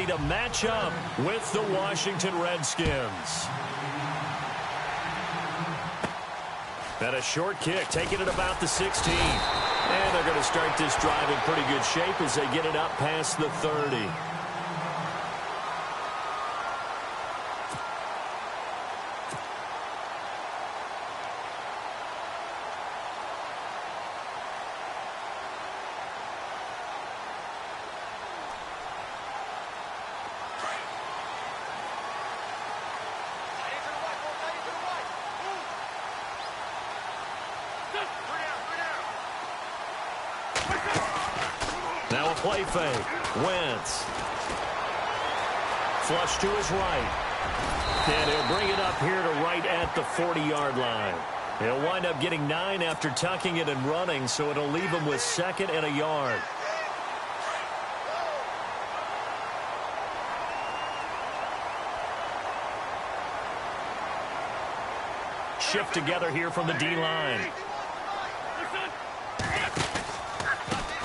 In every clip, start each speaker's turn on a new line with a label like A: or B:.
A: to match up with the Washington Redskins. And a short kick, taking it about the 16. And they're going to start this drive in pretty good shape as they get it up past the 30. Now a play fake. Wentz. Flush to his right. And he'll bring it up here to right at the 40-yard line. He'll wind up getting 9 after tucking it and running, so it'll leave him with 2nd and a yard. Shift together here from the D-line.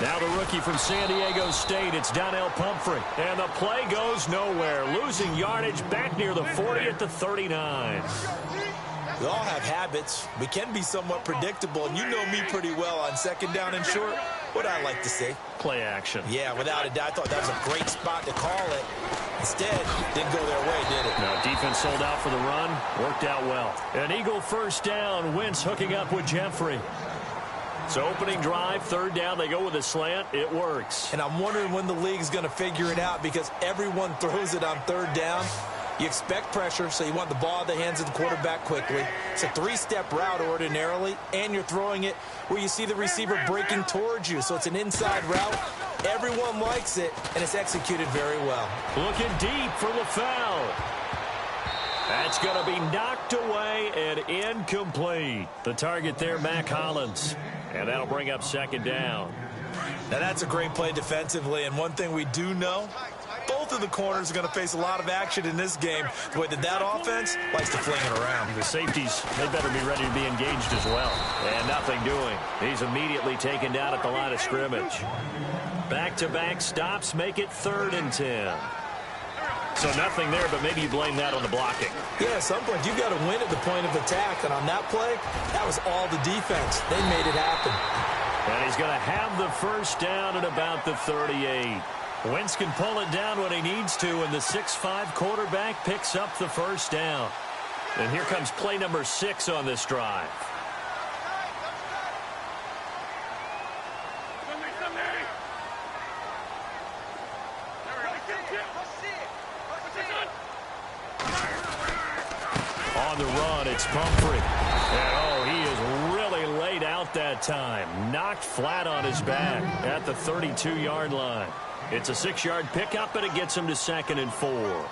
A: Now the rookie from San Diego State, it's Donnell Pumphrey. And the play goes nowhere. Losing yardage back near the 40 at the 39.
B: We all have habits. We can be somewhat predictable, and you know me pretty well on 2nd down and short. What I like to say?
A: Play action.
B: Yeah, without a doubt. I thought that was a great spot to call it. Instead, didn't go their way, did it?
A: No, defense sold out for the run. Worked out well. An Eagle first down. Wentz hooking up with Jeffrey. So opening drive, 3rd down, they go with a slant. It works.
B: And I'm wondering when the league's going to figure it out because everyone throws it on 3rd down. You expect pressure, so you want the ball in the hands of the quarterback quickly. It's a 3-step route ordinarily, and you're throwing it where you see the receiver breaking towards you. So it's an inside route. Everyone likes it, and it's executed very well.
A: Looking deep for the foul. That's going to be knocked away and incomplete. The target there, Mac Hollins. And that'll bring up 2nd down.
B: Now that's a great play defensively, and one thing we do know, both of the corners are going to face a lot of action in this game. The way that offense likes to fling it around.
A: The safeties, they better be ready to be engaged as well. And nothing doing. He's immediately taken down at the line of scrimmage. Back-to-back stops make it 3rd and 10. So nothing there, but maybe you blame that on the blocking.
B: Yeah, at some point, you've got to win at the point of attack. And on that play, that was all the defense. They made it happen.
A: And he's going to have the first down at about the 38. Wentz can pull it down when he needs to, and the 6'5" quarterback picks up the first down. And here comes play number 6 on this drive. On the run, it's Pumphrey. And, oh, he is really laid out that time. Knocked flat on his back at the 32-yard line. It's a 6-yard pickup, and it gets him to 2nd and 4.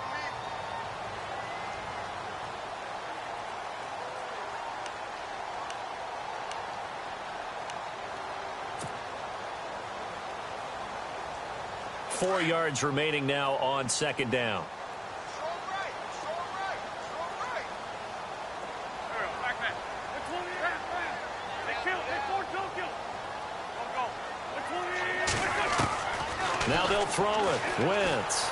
A: Four yards remaining now on 2nd down. Now they'll throw it. Wentz.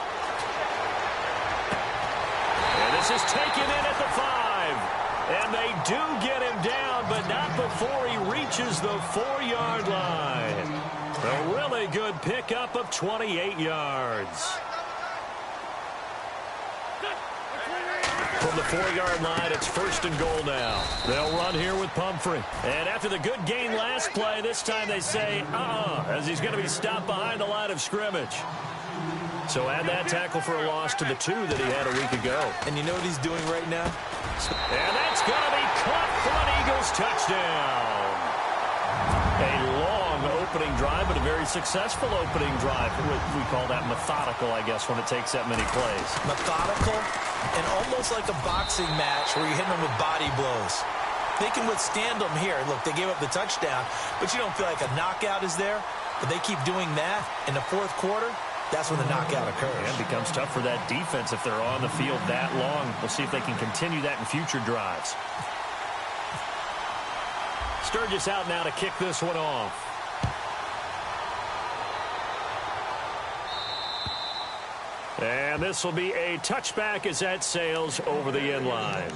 A: And this is taken in at the 5. And they do get him down, but not before he reaches the 4-yard line. A really good pickup of 28 yards. From the 4-yard line, it's 1st and goal now. They'll run here with Pumphrey. And after the good gain last play, this time they say, as he's going to be stopped behind the line of scrimmage. So add that tackle for a loss to the 2 that he had a week ago.
B: And you know what he's doing right now?
A: And that's going to be caught for an Eagles touchdown. A long opening drive, but a very successful opening drive. We call that methodical, I guess, when it takes that many plays.
B: Methodical and almost like a boxing match where you're hitting them with body blows. They can withstand them here. Look, they gave up the touchdown, but you don't feel like a knockout is there. But they keep doing that in the 4th quarter. That's when the knockout occurs.
A: And it becomes tough for that defense if they're on the field that long. We'll see if they can continue that in future drives. Sturgis out now to kick this one off. And this will be a touchback as that sails over the end line.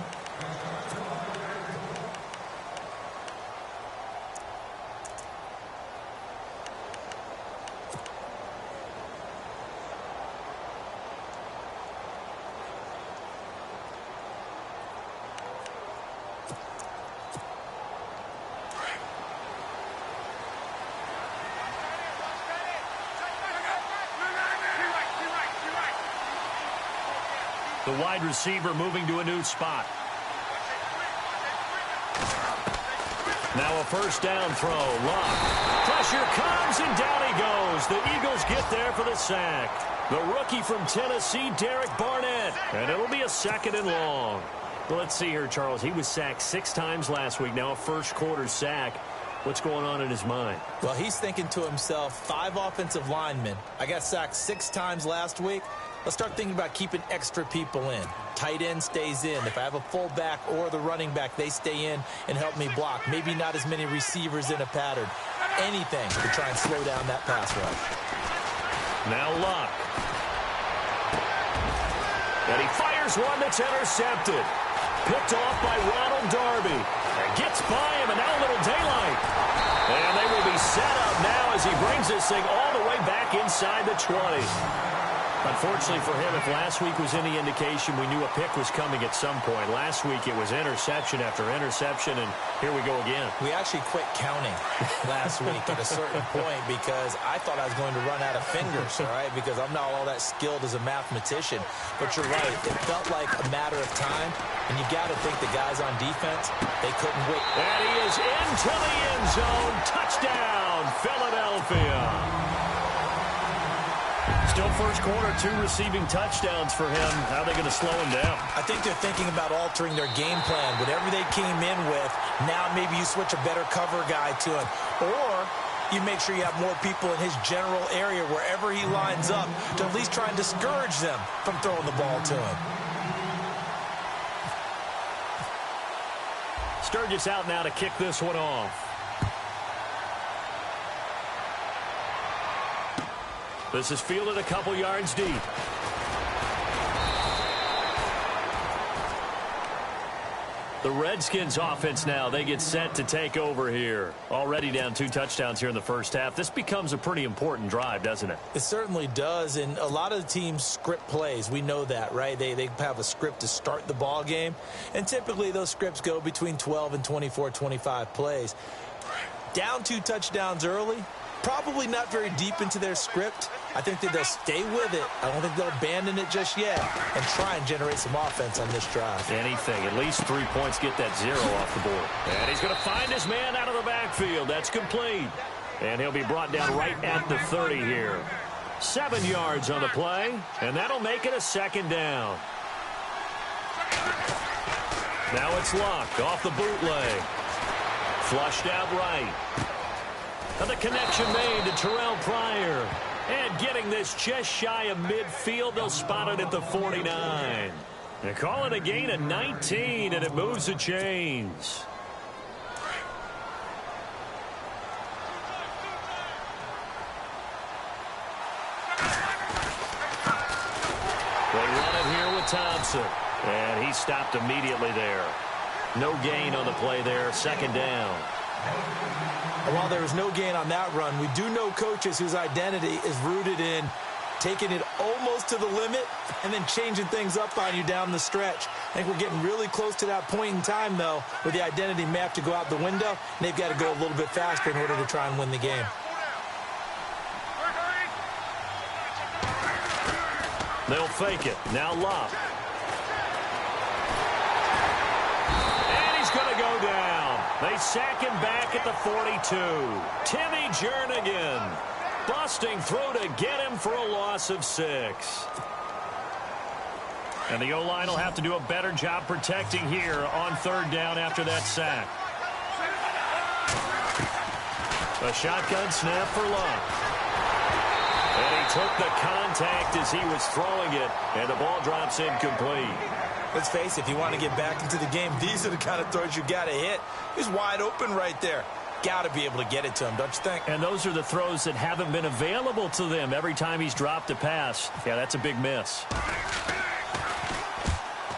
A: The wide receiver moving to a new spot. Now a first down throw. Lock. Pressure comes, and down he goes. The Eagles get there for the sack. The rookie from Tennessee, Derek Barnett. And it'll be a 2nd and long. Well, let's see here, Charles. He was sacked 6 times last week. Now a first-quarter sack. What's going on in his mind?
B: Well, he's thinking to himself, 5 offensive linemen. I got sacked 6 times last week. Let's start thinking about keeping extra people in. Tight end stays in. If I have a fullback or the running back, they stay in and help me block. Maybe not as many receivers in a pattern. Anything to try and slow down that pass rush.
A: Now Luck. And he fires one that's intercepted. Picked off by Ronald Darby. And gets by him, and now a little daylight. And they will be set up now as he brings this thing all the way back inside the 20. Unfortunately for him, if last week was any indication, we knew a pick was coming at some point. Last week it was interception after interception, and here we go again. We actually quit counting last week at a certain point because I thought I was going to run out of fingers, all right, because I'm not all that skilled as a mathematician. But you're right, it felt like a matter of time, and you got to think the guys on defense, they couldn't wait. And he is into the end zone. Touchdown, Philadelphia. Still first quarter, 2 receiving touchdowns for him. How are they going to slow him down?
B: I think they're thinking about altering their game plan. Whatever they came in with, now maybe you switch a better cover guy to him. Or you make sure you have more people in his general area wherever he lines up to at least try and discourage them from throwing the ball to him.
A: Sturgis out now to kick this one off. This is fielded a couple yards deep. The Redskins offense now, they get set to take over here. Already down 2 touchdowns here in the first half. This becomes a pretty important drive, doesn't it?
B: It certainly does, and a lot of the teams script plays. We know that, right? They have a script to start the ball game, and typically those scripts go between 12 and 24, 25 plays. Down 2 touchdowns early, probably not very deep into their script. I think that they'll stay with it. I don't think they'll abandon it just yet and try and generate some offense on this drive.
A: Anything. At least 3 points, get that 0 off the board. And he's going to find his man out of the backfield. That's complete. And he'll be brought down right at the 30 here. 7 yards on the play, and that'll make it a 2nd down. Now it's Luck off the bootleg. Flushed out right. And the connection made to Terrell Pryor. And getting this just shy of midfield, they'll spot it at the 49. They call it a gain of 19, and it moves the chains. They run it here with Thompson. And he stopped immediately there. No gain on the play there, 2nd down.
B: While there was no gain on that run, we do know coaches whose identity is rooted in taking it almost to the limit and then changing things up on you down the stretch. I think we're getting really close to that point in time, though, where the identity may have to go out the window, and they've got to go a little bit faster in order to try and win the game.
A: They'll fake it. Now Love. And he's going to go down. They sack him back at the 42. Timmy Jernigan busting through to get him for a loss of 6. And the O-line will have to do a better job protecting here on 3rd down after that sack. A shotgun snap for Luck. And he took the contact as he was throwing it, and the ball drops incomplete.
B: Let's face it, if you want to get back into the game, these are the kind of throws you got to hit. He's wide open right there. got to be able to get it to him, don't you think?
A: And those are the throws that haven't been available to them every time he's dropped a pass. Yeah, that's a big miss.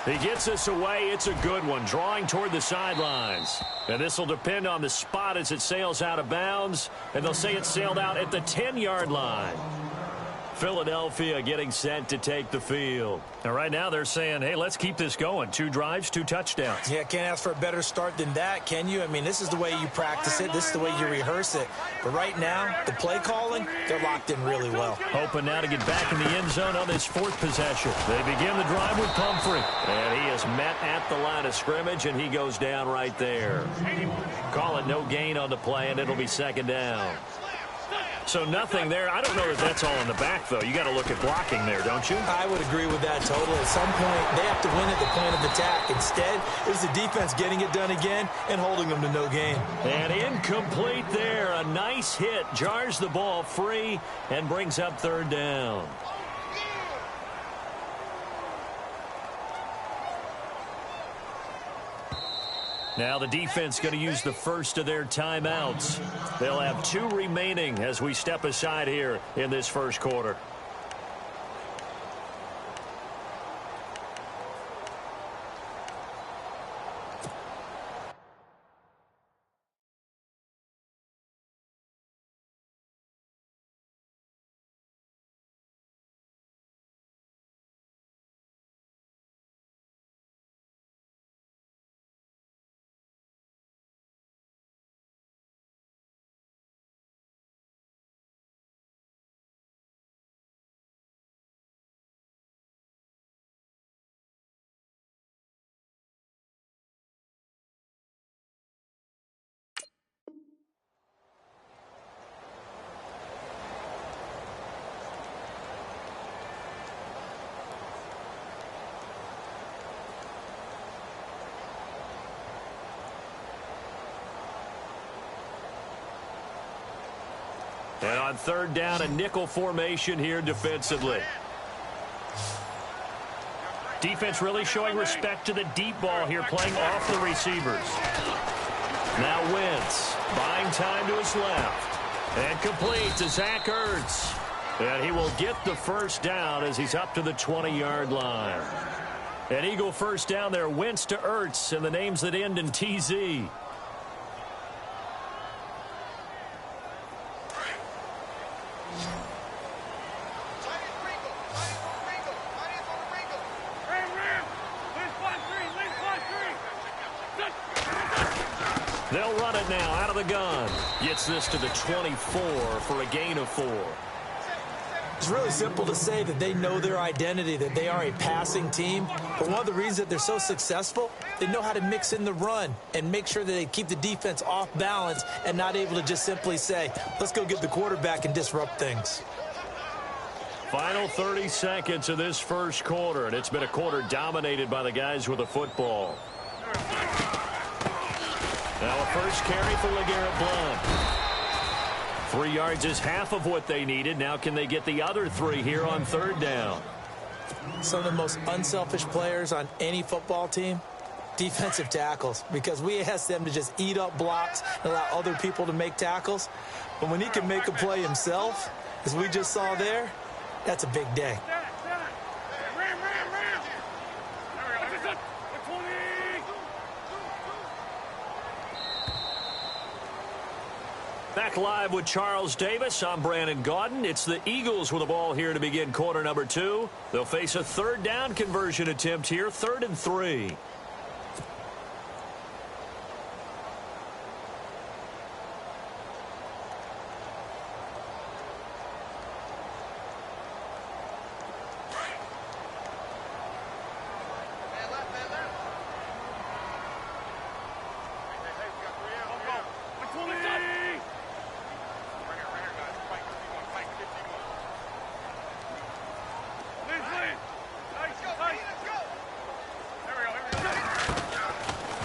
A: He gets this away. It's a good one, drawing toward the sidelines. And this will depend on the spot as it sails out of bounds. And they'll say it sailed out at the 10-yard line. Philadelphia getting set to take the field. And right now they're saying, hey, let's keep this going. 2 drives, 2 touchdowns.
B: Yeah, can't ask for a better start than that, can you? I mean, this is the way you practice it. This is the way you rehearse it. But right now, the play calling, they're locked in really well.
A: Hoping now to get back in the end zone on this 4th possession. They begin the drive with Pumphrey. And he is met at the line of scrimmage, and he goes down right there. Call it no gain on the play, and it'll be 2nd down. So nothing there. I don't know if that's all in the back, though. You got to look at blocking there, don't you?
B: I would agree with that totally. At some point, they have to win at the point of attack. Instead, it was the defense getting it done again and holding them to no gain.
A: And incomplete there. A nice hit. Jars the ball free and brings up 3rd down. Now the defense going to use the first of their timeouts. They'll have 2 remaining as we step aside here in this first quarter. And on 3rd down, a nickel formation here defensively. Defense really showing respect to the deep ball here, playing off the receivers. Now Wentz, buying time to his left. And complete to Zach Ertz. And he will get the first down as he's up to the 20-yard line. An Eagle first down there, Wentz to Ertz, and the names that end in TZ. They'll run it now out of the gun. Gets this to the 24 for a gain of 4.
B: It's really simple to say that they know their identity, that they are a passing team. But one of the reasons that they're so successful, they know how to mix in the run and make sure that they keep the defense off balance and not able to just simply say, let's go get the quarterback and disrupt things.
A: Final 30 seconds of this first quarter, and it's been a quarter dominated by the guys with the football. Now a first carry for LeGarrette Blount. 3 yards is half of what they needed. Now can they get the other 3 here on 3rd down?
B: Some of the most unselfish players on any football team, defensive tackles, because we ask them to just eat up blocks and allow other people to make tackles. But when he can make a play himself, as we just saw there, that's a big day.
A: Back live with Charles Davis. I'm Brandon Gaudin. It's the Eagles with the ball here to begin quarter number 2. They'll face a 3rd down conversion attempt here, 3rd and 3.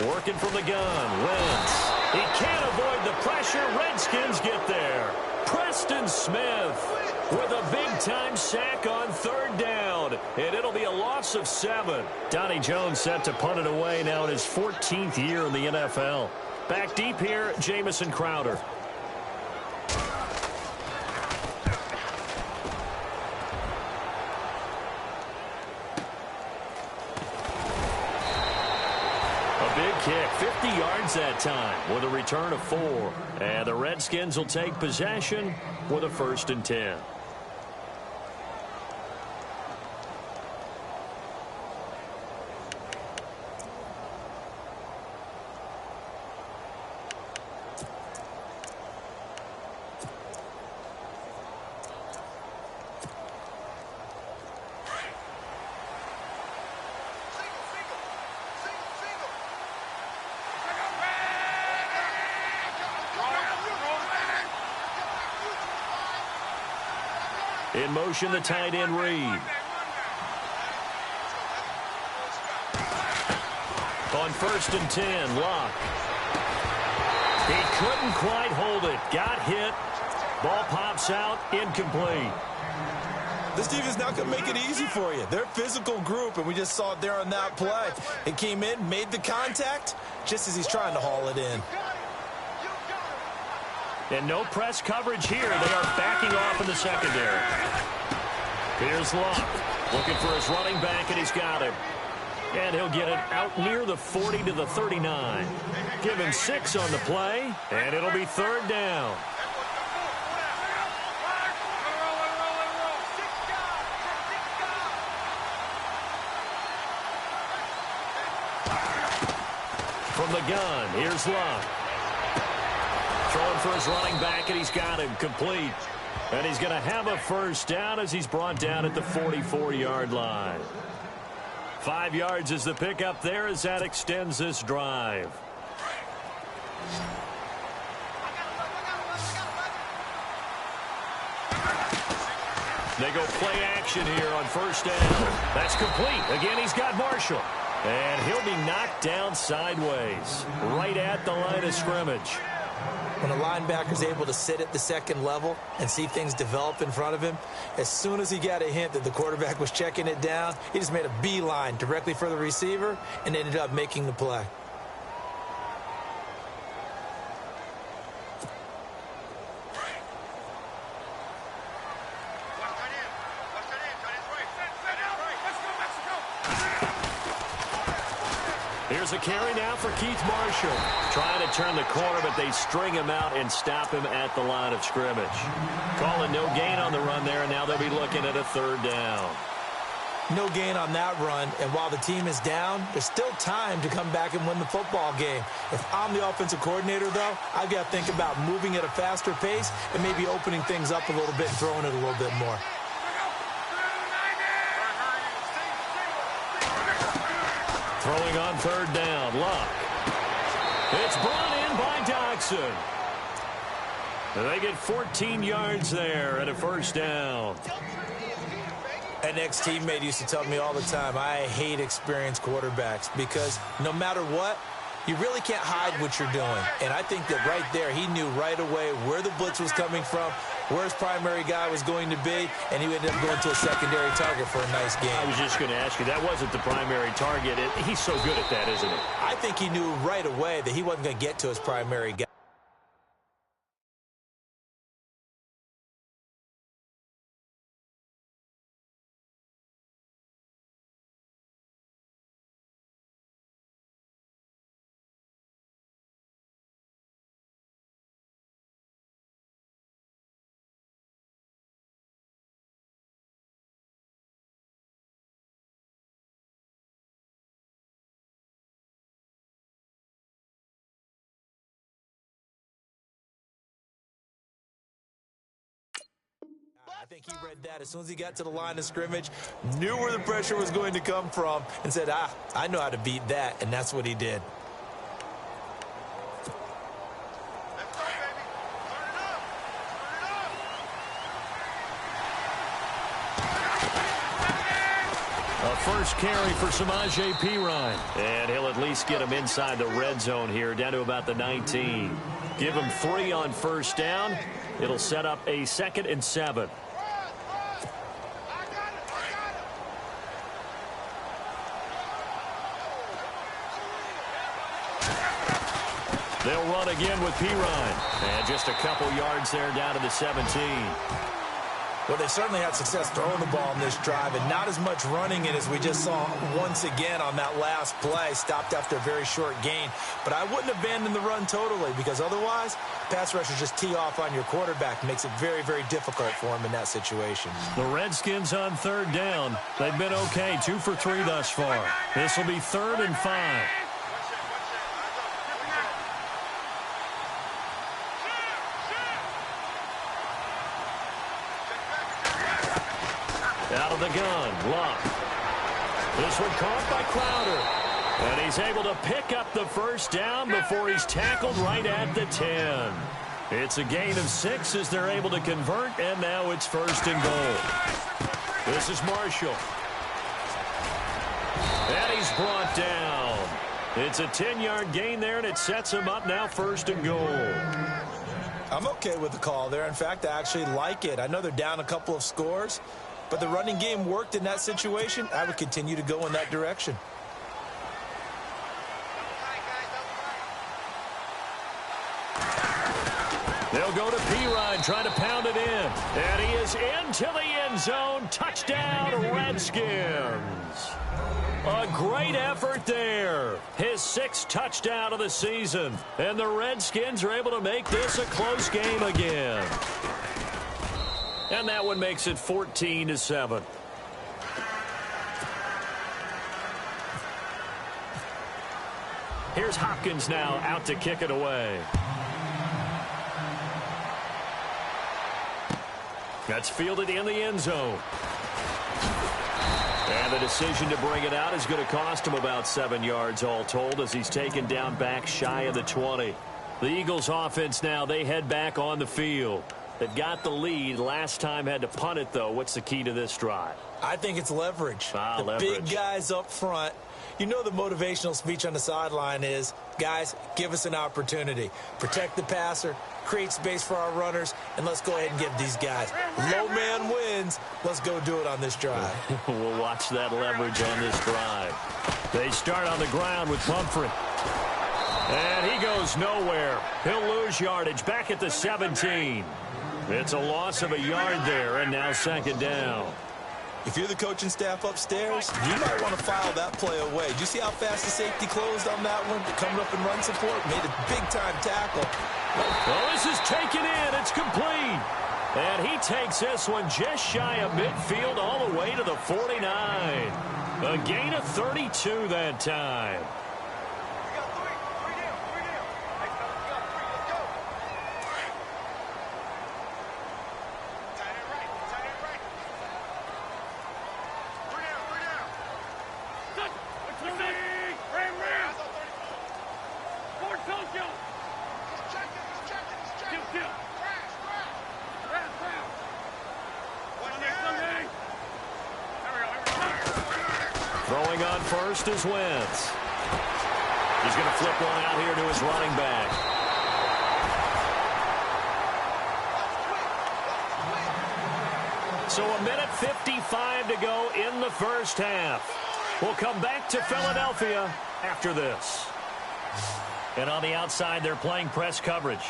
A: Working from the gun, Wentz. He can't avoid the pressure. Redskins get there. Preston Smith with a big-time sack on 3rd down, and it'll be a loss of 7. Donnie Jones set to punt it away now in his 14th year in the NFL. Back deep here, Jamison Crowder. A big kick, 50 yards that time with a return of 4. And the Redskins will take possession with a 1st and 10. In motion, the tight end Reed. On 1st and 10, Locke. He couldn't quite hold it. Got hit. Ball pops out, incomplete.
B: This defense not going to make it easy for you. They're a physical group, and we just saw it there on that play. It came in, made the contact, just as he's trying to haul it in.
A: And no press coverage here. They are backing off in the secondary. Here's Locke looking for his running back, and he's got him. And he'll get it out near the 40 to the 39. Give him 6 on the play, and it'll be 3rd down. From the gun, here's Locke. Throwing for his running back, and he's got him complete. And he's going to have a 1st down as he's brought down at the 44-yard line. 5 yards is the pickup there as that extends this drive. They go play action here on 1st down. That's complete. Again, he's got Marshall. And he'll be knocked down sideways, right at the line of scrimmage.
B: When a linebacker's able to sit at the 2nd level and see things develop in front of him, as soon as he got a hint that the quarterback was checking it down, he just made a beeline directly for the receiver and ended up making the play.
A: Here's a carry now for Keith Marshall. Trying to turn the corner, but they string him out and stop him at the line of scrimmage. Calling no gain on the run there, and now they'll be looking at a 3rd down.
B: No gain on that run, and while the team is down, there's still time to come back and win the football game. If I'm the offensive coordinator, though, I've got to think about moving at a faster pace and maybe opening things up a little bit and throwing it a little bit more.
A: Throwing on 3rd down, Locke. It's brought in by Doxson. And they get 14 yards there at a 1st down.
B: An ex-teammate used to tell me all the time, I hate experienced quarterbacks because no matter what, you really can't hide what you're doing. And I think that right there, he knew right away where the blitz was coming from, where his primary guy was going to be, and he ended up going to a secondary target for a nice game.
A: I was just going to ask you, that wasn't the primary target. He's so good at that, isn't he?
B: I think he knew right away that he wasn't going to get to his primary guy. I think he read that as soon as he got to the line of scrimmage, knew where the pressure was going to come from, and said, I know how to beat that, and that's what he did.
A: A 1st carry for Samaje Perine. And he'll at least get him inside the red zone here, down to about the 19. Give him 3 on 1st down. It'll set up a 2nd and 7. They'll run again with Pirine. And just a couple yards there down to the 17.
B: Well, they certainly had success throwing the ball in this drive, and not as much running it as we just saw once again on that last play. Stopped after a very short gain. But I wouldn't abandon the run totally, because otherwise, pass rushers just tee off on your quarterback. It makes it very, very difficult for him in that situation.
A: The Redskins on third down. They've been okay, 2 for 3 thus far. This will be 3rd and 5. Out of the gun, Luck. This one caught by Crowder. And he's able to pick up the first down before he's tackled right at the 10. It's a gain of 6 as they're able to convert, and now it's 1st and goal. This is Marshall. And he's brought down. It's a 10-yard gain there, and it sets him up now 1st and goal.
B: I'm okay with the call there. In fact, I actually like it. I know they're down a couple of scores, but the running game worked in that situation. I would continue to go in that direction.
A: They'll go to Pirine, trying to pound it in. And he is into the end zone. Touchdown, Redskins. A great effort there. His 6th touchdown of the season. And the Redskins are able to make this a close game again. And that one makes it 14-7. Here's Hopkins now out to kick it away. That's fielded in the end zone. And the decision to bring it out is going to cost him about 7 yards all told as he's taken down back shy of the 20. The Eagles offense now, they head back on the field. They've got the lead. Last time had to punt it, though. What's the key to this drive?
B: I think it's leverage.
A: Leverage.
B: Big guys up front. You know the motivational speech on the sideline is, guys, give us an opportunity. Protect the passer, create space for our runners, and let's go ahead and give these guys. Low man wins. Let's go do it on this drive.
A: We'll watch that leverage on this drive. They start on the ground with Pumphrey. And he goes nowhere. He'll lose yardage back at the 17. It's a loss of a yard there, and now 2nd down.
B: If you're the coaching staff upstairs, you might want to file that play away. Did you see how fast the safety closed on that one? Coming up in run support, made a big-time tackle.
A: Well, this is taken in. It's complete. And he takes this one just shy of midfield all the way to the 49. A gain of 32 that time. Throwing on first is Wentz. He's going to flip one out here to his running back. So 1:55 to go in the first half. We'll come back to Philadelphia after this. And on the outside, they're playing press coverage.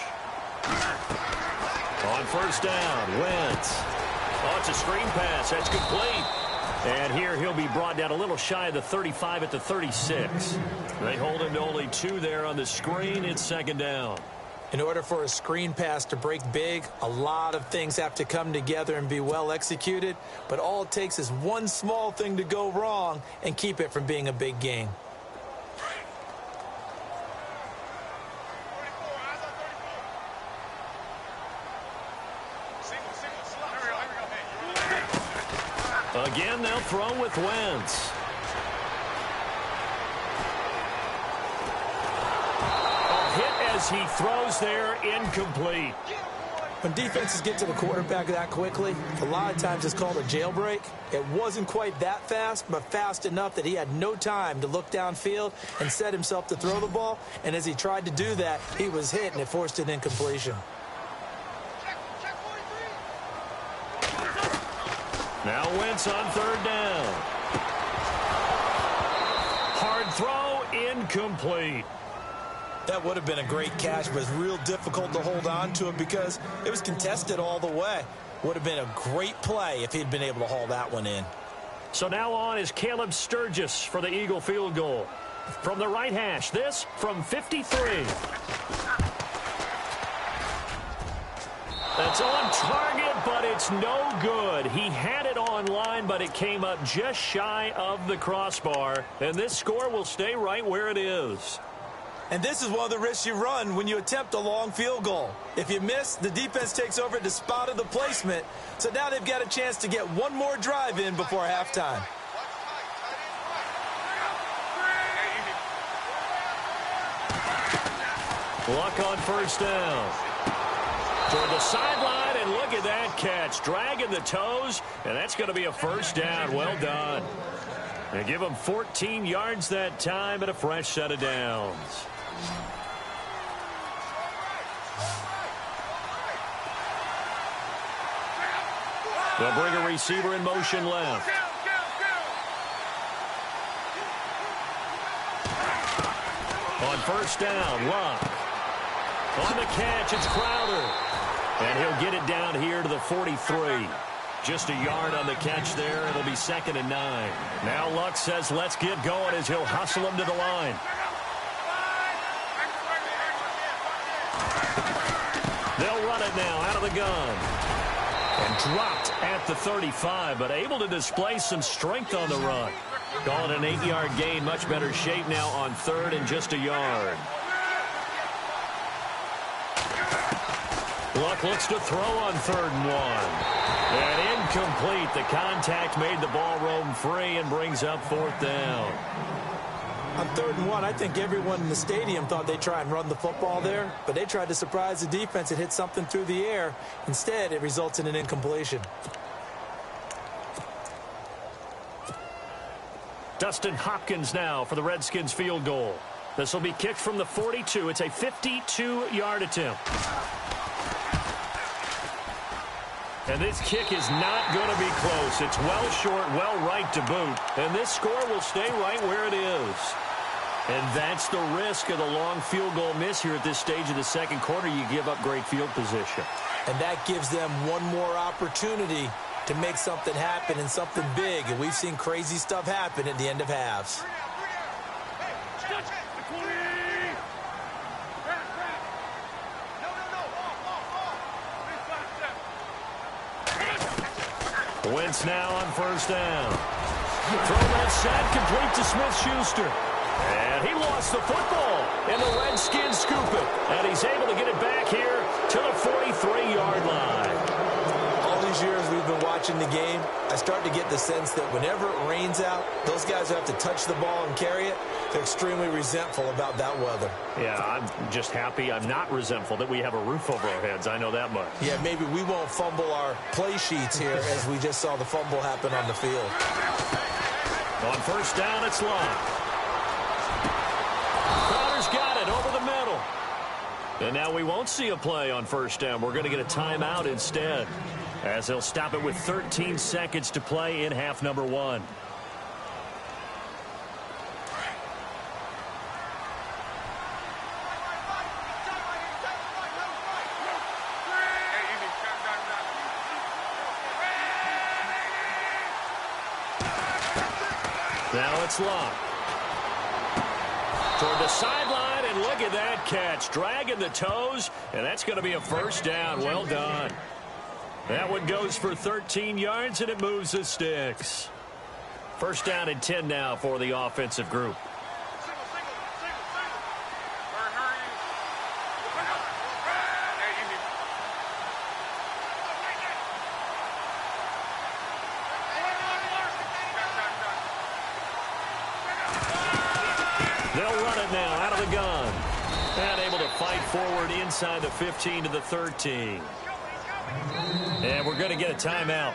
A: On first down, Wentz. Oh, it's a screen pass. That's complete. And here he'll be brought down a little shy of the 35 at the 36. They hold him to only 2 there on the screen. It's 2nd down.
B: In order for a screen pass to break big, a lot of things have to come together and be well executed. But all it takes is one small thing to go wrong and keep it from being a big gain.
A: Again, they'll throw with Wentz. A hit as he throws there, incomplete.
B: When defenses get to the quarterback that quickly, a lot of times it's called a jailbreak. It wasn't quite that fast, but fast enough that he had no time to look downfield and set himself to throw the ball. And as he tried to do that, he was hit, and it forced an incompletion.
A: Now Wentz on 3rd down. Hard throw, incomplete.
B: That would have been a great catch, but it's real difficult to hold on to it because it was contested all the way. Would have been a great play if he'd been able to haul that one in.
A: So now on is Caleb Sturgis for the Eagle field goal. From the right hash, this from 53. That's on target, but it's no good. He had it on line, but it came up just shy of the crossbar. And this score will stay right where it is.
B: And this is one of the risks you run when you attempt a long field goal. If you miss, the defense takes over at the spot of the placement. So now they've got a chance to get one more drive in before halftime.
A: Luck on first down. Toward the sideline, and look at that catch. Dragging the toes, and that's going to be a first down. Well done. They give him 14 yards that time and a fresh set of downs. They'll bring a receiver in motion left. On first down, Luck. On the catch, it's Crowder. And he'll get it down here to the 43. Just a yard on the catch there. It'll be 2nd and 9. Now Luck says let's get going as he'll hustle him to the line. They'll run it now out of the gun. And dropped at the 35, but able to display some strength on the run. Call it an 8-yard gain. Much better shape now on 3rd and just a yard. Luck looks to throw on 3rd and 1. And incomplete. The contact made the ball roam free and brings up 4th down.
B: On 3rd and 1, I think everyone in the stadium thought they'd try and run the football there, but they tried to surprise the defense and hit something through the air. Instead, it results in an incompletion.
A: Dustin Hopkins now for the Redskins field goal. This will be kicked from the 42. It's a 52-yard attempt. And this kick is not going to be close. It's well short, well right to boot. And this score will stay right where it is. And that's the risk of the long field goal miss here at this stage of the second quarter. You give up great field position.
B: And that gives them one more opportunity to make something happen and something big. And we've seen crazy stuff happen at the end of halves.
A: Wentz now on first down. Throw that set, complete to Smith-Schuster. And he lost the football, and the Redskins scoop it. And he's able to get it back here to the 43-yard line.
B: All these years we've been watching the game, I start to get the sense that whenever it rains out, those guys who have to touch the ball and carry it, they're extremely resentful about that weather.
A: Yeah, I'm just happy I'm not resentful that we have a roof over our heads. I know that much.
B: Yeah, maybe we won't fumble our play sheets here as we just saw the fumble happen on the field.
A: On first down, it's Luck. Crowder's got it over the middle. And now we won't see a play on first down. We're going to get a timeout instead, as they'll stop it with 13 seconds to play in half number 1. Now it's Luck. Toward the sideline, and look at that catch. Dragging the toes, and that's going to be a first down. Well done. That one goes for 13 yards, and it moves the sticks. First down and 10 now for the offensive group. They'll run it now out of the gun. And able to fight forward inside the 15 to the 13. And we're going to get a timeout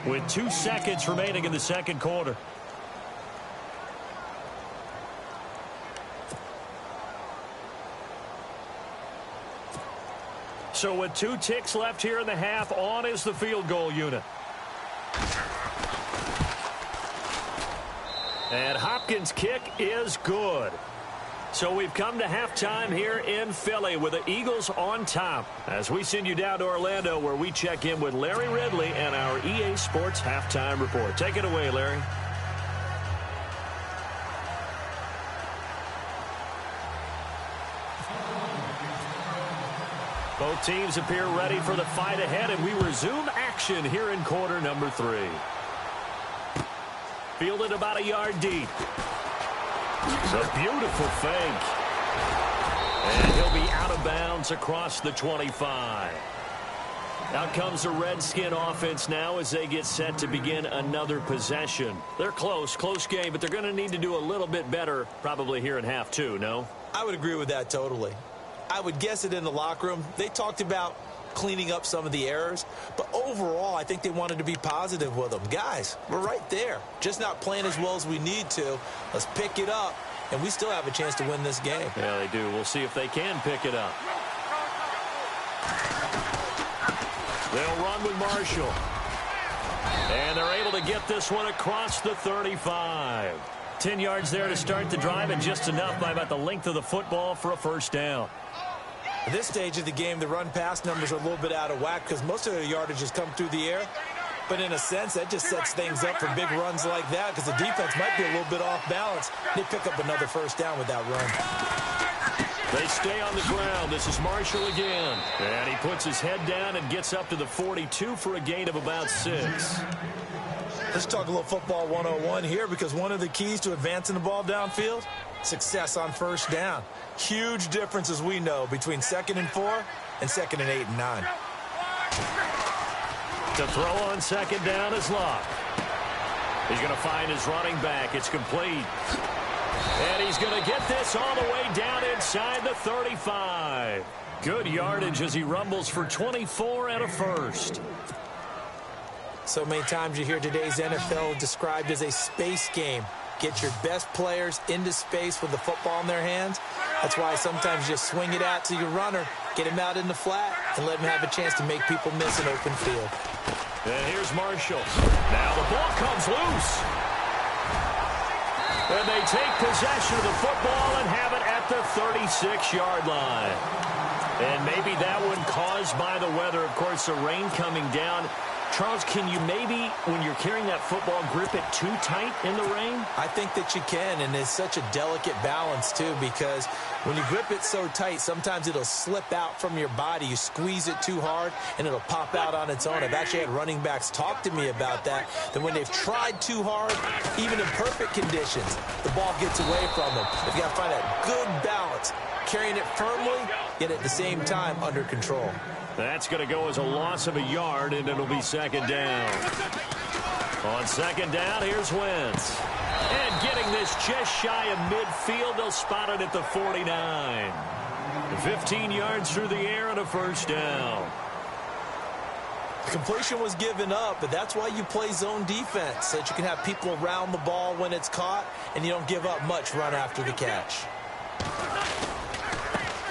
A: with 2 seconds remaining in the second quarter. So with 2 ticks left here in the half, on is the field goal unit. And Hopkins' kick is good. So we've come to halftime here in Philly with the Eagles on top. As we send you down to Orlando, where we check in with Larry Ridley and our EA Sports Halftime Report. Take it away, Larry. Both teams appear ready for the fight ahead, and we resume action here in quarter number 3. Fielded about a yard deep. It's a beautiful fake. And he'll be out of bounds across the 25. Out comes the Redskin offense now as they get set to begin another possession. They're close game, but they're going to need to do a little bit better probably here in half 2, no?
B: I would agree with that totally. I would guess it in the locker room. They talked about cleaning up some of the errors, but overall I think they wanted to be positive with them. Guys, we're right there, just not playing as well as we need to. Let's pick it up, and we still have a chance to win this game.
A: Yeah, they do. We'll see if they can pick it up. They'll run with Marshall, and they're able to get this one across the 35. 10 yards there to start the drive, and just enough by about the length of the football for a first down.
B: At this stage of the game, the run-pass numbers are a little bit out of whack because most of their yardage has come through the air. But in a sense, that just sets things up for big runs like that because the defense might be a little bit off balance. They pick up another first down with that run.
A: They stay on the ground. This is Marshall again. And he puts his head down and gets up to the 42 for a gain of about 6.
B: Let's talk a little football 101 here because one of the keys to advancing the ball downfield, success on first down. Huge difference, as we know, between 2nd and 4 and 2nd and 8 and 9.
A: To throw on 2nd down is Locke. He's going to find his running back. It's complete. And he's going to get this all the way down inside the 35. Good yardage as he rumbles for 24 and a first.
B: So many times you hear today's NFL described as a space game. Get your best players into space with the football in their hands. That's why sometimes you just swing it out to your runner, get him out in the flat, and let him have a chance to make people miss an open field.
A: And here's Marshall. Now the ball comes loose. And they take possession of the football and have it at the 36-yard line. And maybe that one caused by the weather. Of course, the rain coming down. Charles, can you maybe, when you're carrying that football, grip it too tight in the rain?
B: I think that you can, and it's such a delicate balance, too, because when you grip it so tight, sometimes it'll slip out from your body. You squeeze it too hard, and it'll pop out on its own. I've actually had running backs talk to me about that when they've tried too hard, even in perfect conditions, the ball gets away from them. They've got to find that good balance, carrying it firmly, yet at the same time under control.
A: That's going to go as a loss of a yard, and it'll be 2nd down. On 2nd down, here's Wentz. And getting this just shy of midfield, they'll spot it at the 49. 15 yards through the air and a first down.
B: The completion was given up, but that's why you play zone defense, so that you can have people around the ball when it's caught, and you don't give up much run after the catch.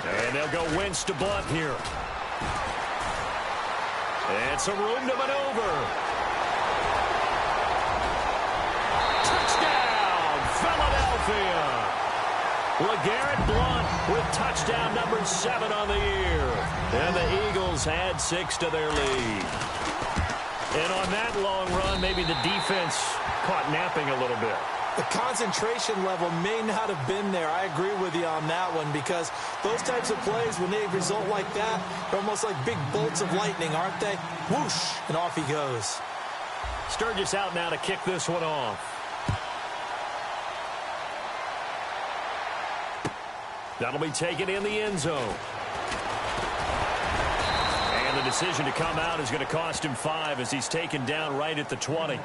A: And they'll go Wentz to Blunt here. And some room to maneuver. Touchdown, Philadelphia. LeGarrette Blount with touchdown number 7 on the year. And the Eagles add 6 to their lead. And on that long run, maybe the defense caught napping a little bit.
B: The concentration level may not have been there. I agree with you on that one because those types of plays, when they result like that, they're almost like big bolts of lightning, aren't they? Whoosh, and off he goes.
A: Sturgis out now to kick this one off. That'll be taken in the end zone. And the decision to come out is going to cost him 5 as he's taken down right at the 20.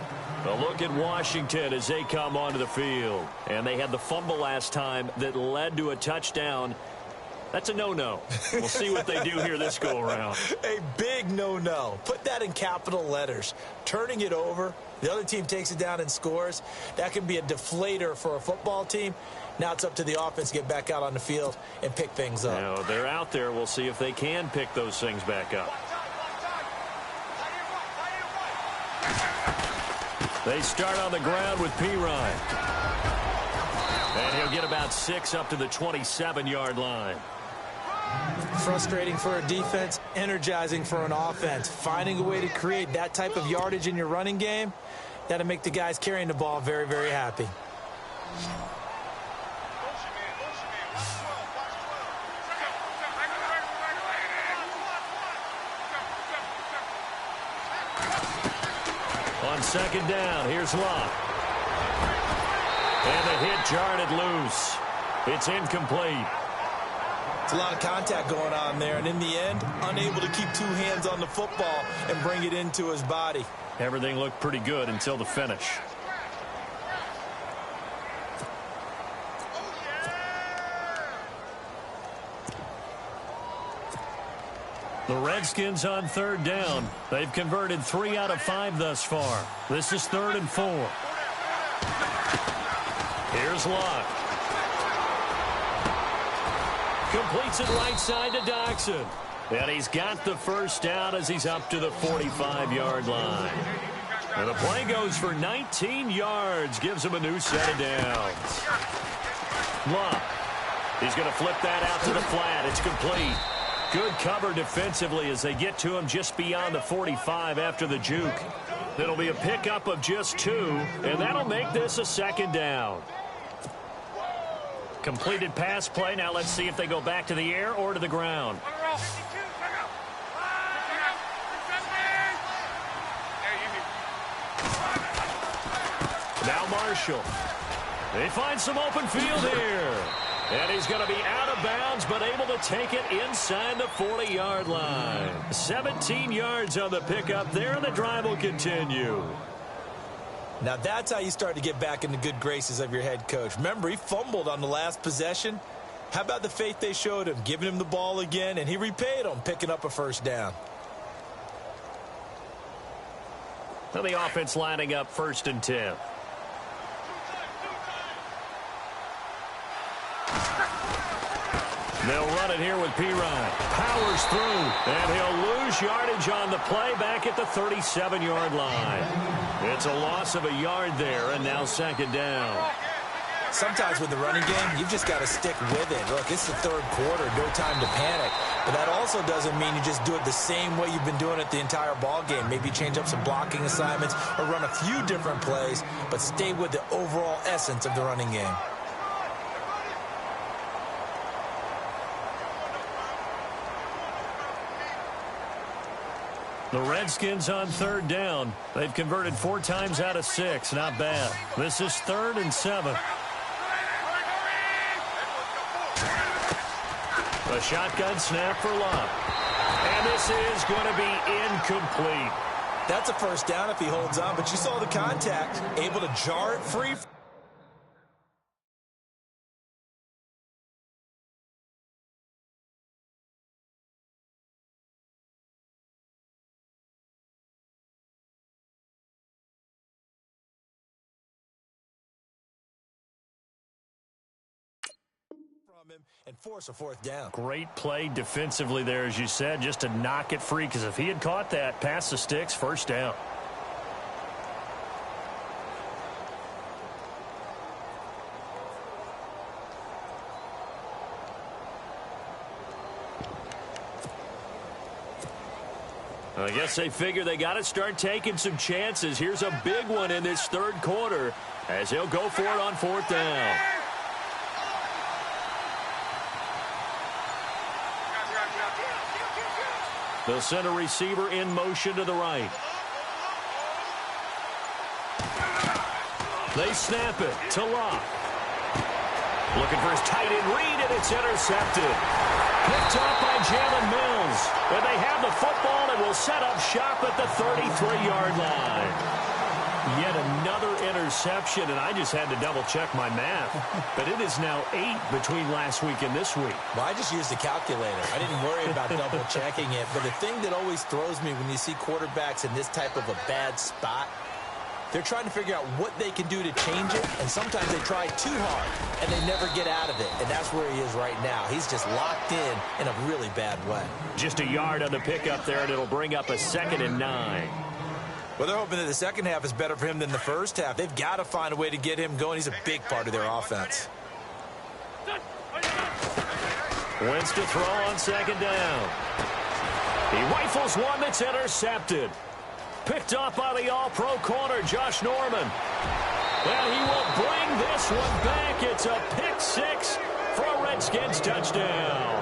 A: A look at Washington as they come onto the field. And they had the fumble last time that led to a touchdown. That's a no-no. We'll see what they do here this go-around.
B: A big no-no. Put that in capital letters. Turning it over, the other team takes it down and scores. That can be a deflator for a football team. Now it's up to the offense to get back out on the field and pick things up.
A: Now, they're out there. We'll see if they can pick those things back up. They start on the ground with P. Ryan. And he'll get about about 6 up to the 27-yard line.
B: Frustrating for a defense, energizing for an offense. Finding a way to create that type of yardage in your running game, that'll make the guys carrying the ball very, very happy.
A: On second down, here's Locke. And the hit jarred it loose. It's incomplete.
B: It's a lot of contact going on there, and in the end, unable to keep two hands on the football and bring it into his body.
A: Everything looked pretty good until the finish. The Redskins on third down. They've converted 3 out of 5 thus far. This is 3rd and 4. Here's Locke. Completes it right side to Doxson. And he's got the first down as he's up to the 45-yard line. And the play goes for 19 yards. Gives him a new set of downs. Locke. He's going to flip that out to the flat. It's complete. Good cover defensively as they get to him just beyond the 45 after the juke. It'll be a pickup of just 2, and that'll make this a 2nd down. Completed pass play. Now let's see if they go back to the air or to the ground. Now Marshall. They find some open field here. And he's going to be out of bounds, but able to take it inside the 40-yard line. 17 yards on the pickup there, and the drive will continue.
B: Now that's how you start to get back in the good graces of your head coach. Remember, he fumbled on the last possession. How about the faith they showed him, giving him the ball again, and he repaid them, picking up a first down.
A: Now the offense lining up 1st and 10. They'll run it here with Pirine. Powers through, and he'll lose yardage on the play back at the 37-yard line. It's a loss of a yard there, and now 2nd down.
B: Sometimes with the running game, you've just got to stick with it. Look, it's the 3rd quarter, no time to panic. But that also doesn't mean you just do it the same way you've been doing it the entire ball game. Maybe change up some blocking assignments or run a few different plays, but stay with the overall essence of the running game.
A: The Redskins on 3rd down. They've converted 4 times out of 6. Not bad. This is 3rd and 7. A shotgun snap for Locke. And this is going to be incomplete.
B: That's a first down if he holds on, but you saw the contact. Able to jar it free. Him and force a 4th down.
A: Great play defensively there, as you said, just to knock it free, because if he had caught that, past the sticks, 1st down. I guess they figure they got to start taking some chances. Here's a big one in this 3rd quarter as he'll go for it on 4th down. They'll send a receiver in motion to the right. They snap it to Locke. Looking for his tight end read, and it's intercepted. Picked off by Jalen Mills. And they have the football and will set up shop at the 33-yard line. Yet another interception, and I just had to double-check my math. But it is now 8 between last week and this week.
B: Well, I just used the calculator. I didn't worry about double-checking it. But the thing that always throws me when you see quarterbacks in this type of a bad spot, they're trying to figure out what they can do to change it, and sometimes they try too hard, and they never get out of it. And that's where he is right now. He's just locked in a really bad way.
A: Just a yard on the pickup there, and it'll bring up a 2nd and 9.
B: Well, they're hoping that the second half is better for him than the first half. They've got to find a way to get him going. He's a big part of their offense.
A: Wentz to throw on second down. He rifles one that's intercepted. Picked off by the all-pro corner, Josh Norman. And he will bring this one back. It's a pick six for a Redskins touchdown.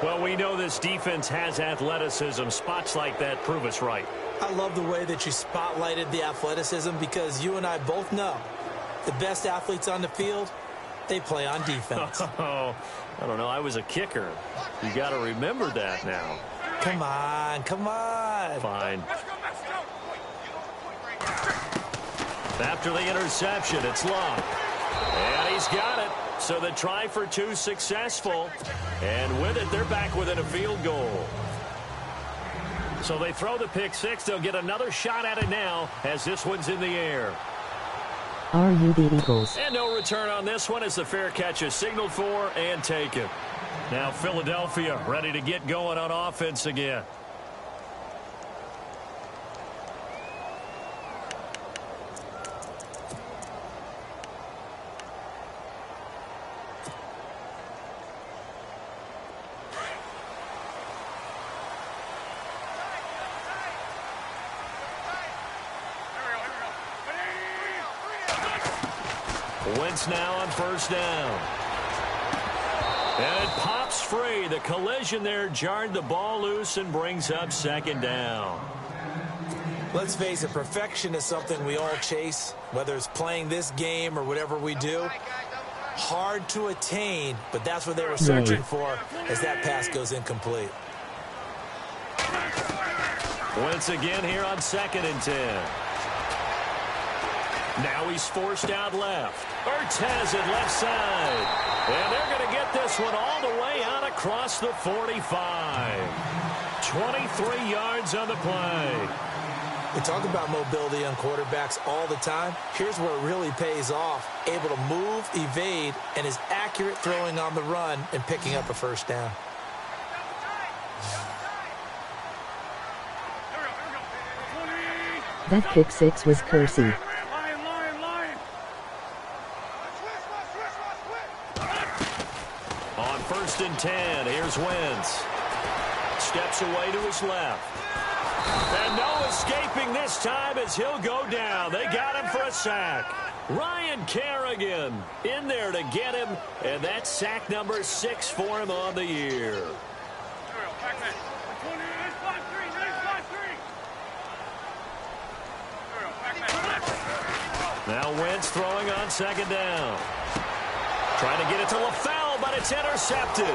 A: Well, we know this defense has athleticism. Spots like that prove us right.
B: I love the way that you spotlighted the athleticism because you and I both know the best athletes on the field, they play on defense.
A: Oh, I don't know. I was a kicker. You got to remember that now.
B: Come on, come on.
A: Fine. After the interception, it's Luck. And he's got it. So the try for two successful. And with it, they're back within a field goal. So they throw the pick six. They'll get another shot at it now as this one's in the air.
C: Are you the Eagles?
A: And no return on this one as the fair catch is signaled for and taken. Now Philadelphia ready to get going on offense again. Wentz now on first down. And it pops free. The collision there jarred the ball loose and brings up second down.
B: Let's face it, perfection is something we all chase, whether it's playing this game or whatever we do. Hard to attain, but that's what they were searching for as that pass goes incomplete.
A: Wentz again here on 2nd and 10. Now he's forced out left. Ertz has it left side. And they're going to get this one all the way out across the 45. 23 yards on the play.
B: We talk about mobility on quarterbacks all the time. Here's where it really pays off. Able to move, evade, and is accurate throwing on the run and picking up a first down.
C: That pick six was cursey.
A: On 1st and 10, here's Wentz. Steps away to his left. And no escaping this time as he'll go down. They got him for a sack. Ryan Kerrigan in there to get him, and that's sack number 6 for him on the year. Now Wentz throwing on 2nd down. Trying to get it to LaFell, but it's intercepted.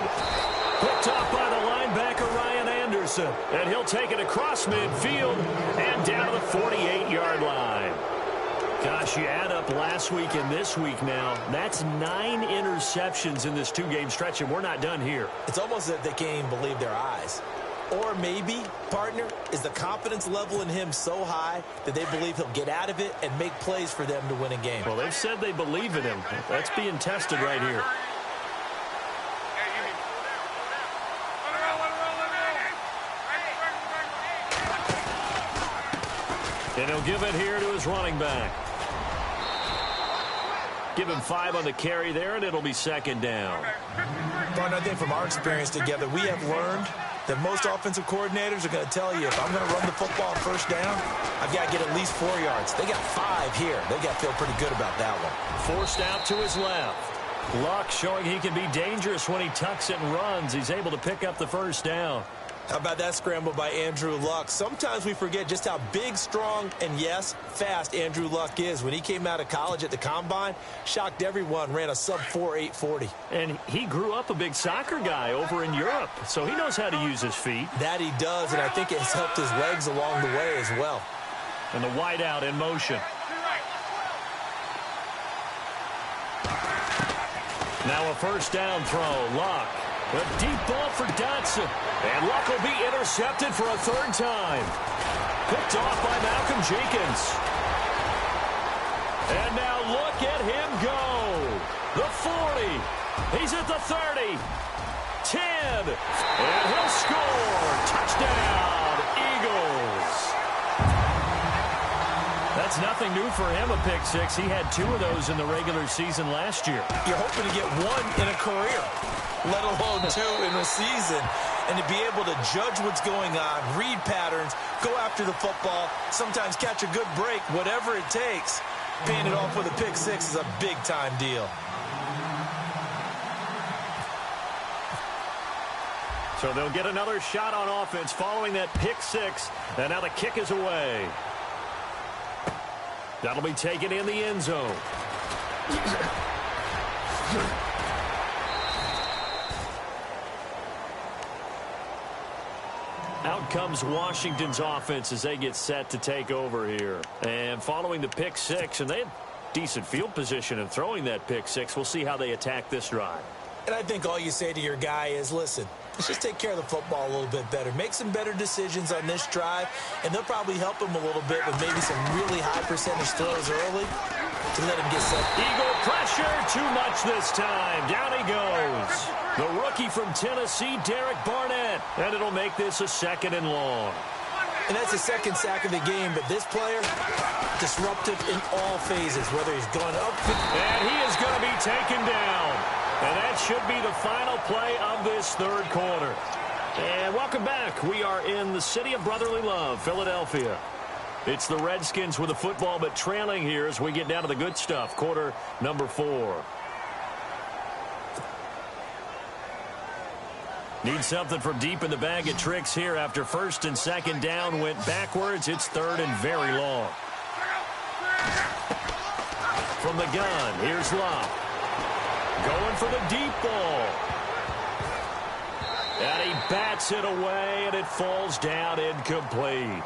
A: Picked off by the linebacker, Ryan Anderson. And he'll take it across midfield and down to the 48-yard line. Gosh, you add up last week and this week now. That's 9 interceptions in this 2-game stretch, and we're not done here.
B: It's almost as if they can't even believe their eyes. Or maybe, partner, is the confidence level in him so high that they believe he'll get out of it and make plays for them to win a game.
A: Well, they've said they believe in him. That's being tested right here. And he'll give it here to his running back. Give him 5 on the carry there, and it'll be 2nd down.
B: Partner, I think from our experience together, we have learned that most offensive coordinators are going to tell you, if I'm going to run the football on first down, I've got to get at least 4 yards. They got 5 here. They got to feel pretty good about that one.
A: Forced out to his left. Luck showing he can be dangerous when he tucks it and runs. He's able to pick up the first down.
B: How about that scramble by Andrew Luck? Sometimes we forget just how big, strong, and yes, fast Andrew Luck is. When he came out of college at the Combine, shocked everyone, ran a sub-4 840.
A: And he grew up a big soccer guy over in Europe, so he knows how to use his feet.
B: That he does, and I think it has helped his legs along the way as well.
A: And the wideout in motion. Now a first down throw, Luck. A deep ball for Dotson. And Luck will be intercepted for a 3rd time. Picked off by Malcolm Jenkins. And now look at him go. The 40. He's at the 30. 10. And he'll score. Touchdown, Eagles. That's it's nothing new for him, a pick six. He had 2 of those in the regular season last year.
B: You're hoping to get 1 in a career, let alone 2 in a season. And to be able to judge what's going on, read patterns, go after the football, sometimes catch a good break, whatever it takes, paying it off with a pick six is a big-time deal.
A: So they'll get another shot on offense following that pick six. And now the kick is away. That'll be taken in the end zone. Out comes Washington's offense as they get set to take over here. And following the pick six, and they had decent field position in throwing that pick six. We'll see how they attack this drive.
B: And I think all you say to your guy is, listen, let's just take care of the football a little bit better. Make some better decisions on this drive, and they'll probably help him a little bit with maybe some really high percentage throws early to let him get set.
A: Eagle pressure, too much this time. Down he goes. The rookie from Tennessee, Derek Barnett. And it'll make this a 2nd and long.
B: And that's the 2nd sack of the game, but this player, disruptive in all phases, whether he's going up.
A: And he is going to be taken down. And that should be the final play of this 3rd quarter. And welcome back. We are in the city of brotherly love, Philadelphia. It's the Redskins with the football, but trailing here as we get down to the good stuff. Quarter number 4. Need something from deep in the bag of tricks here after 1st and 2nd down went backwards. It's 3rd and very long. From the gun, here's Locke. Going for the deep ball. And he bats it away, and it falls down incomplete.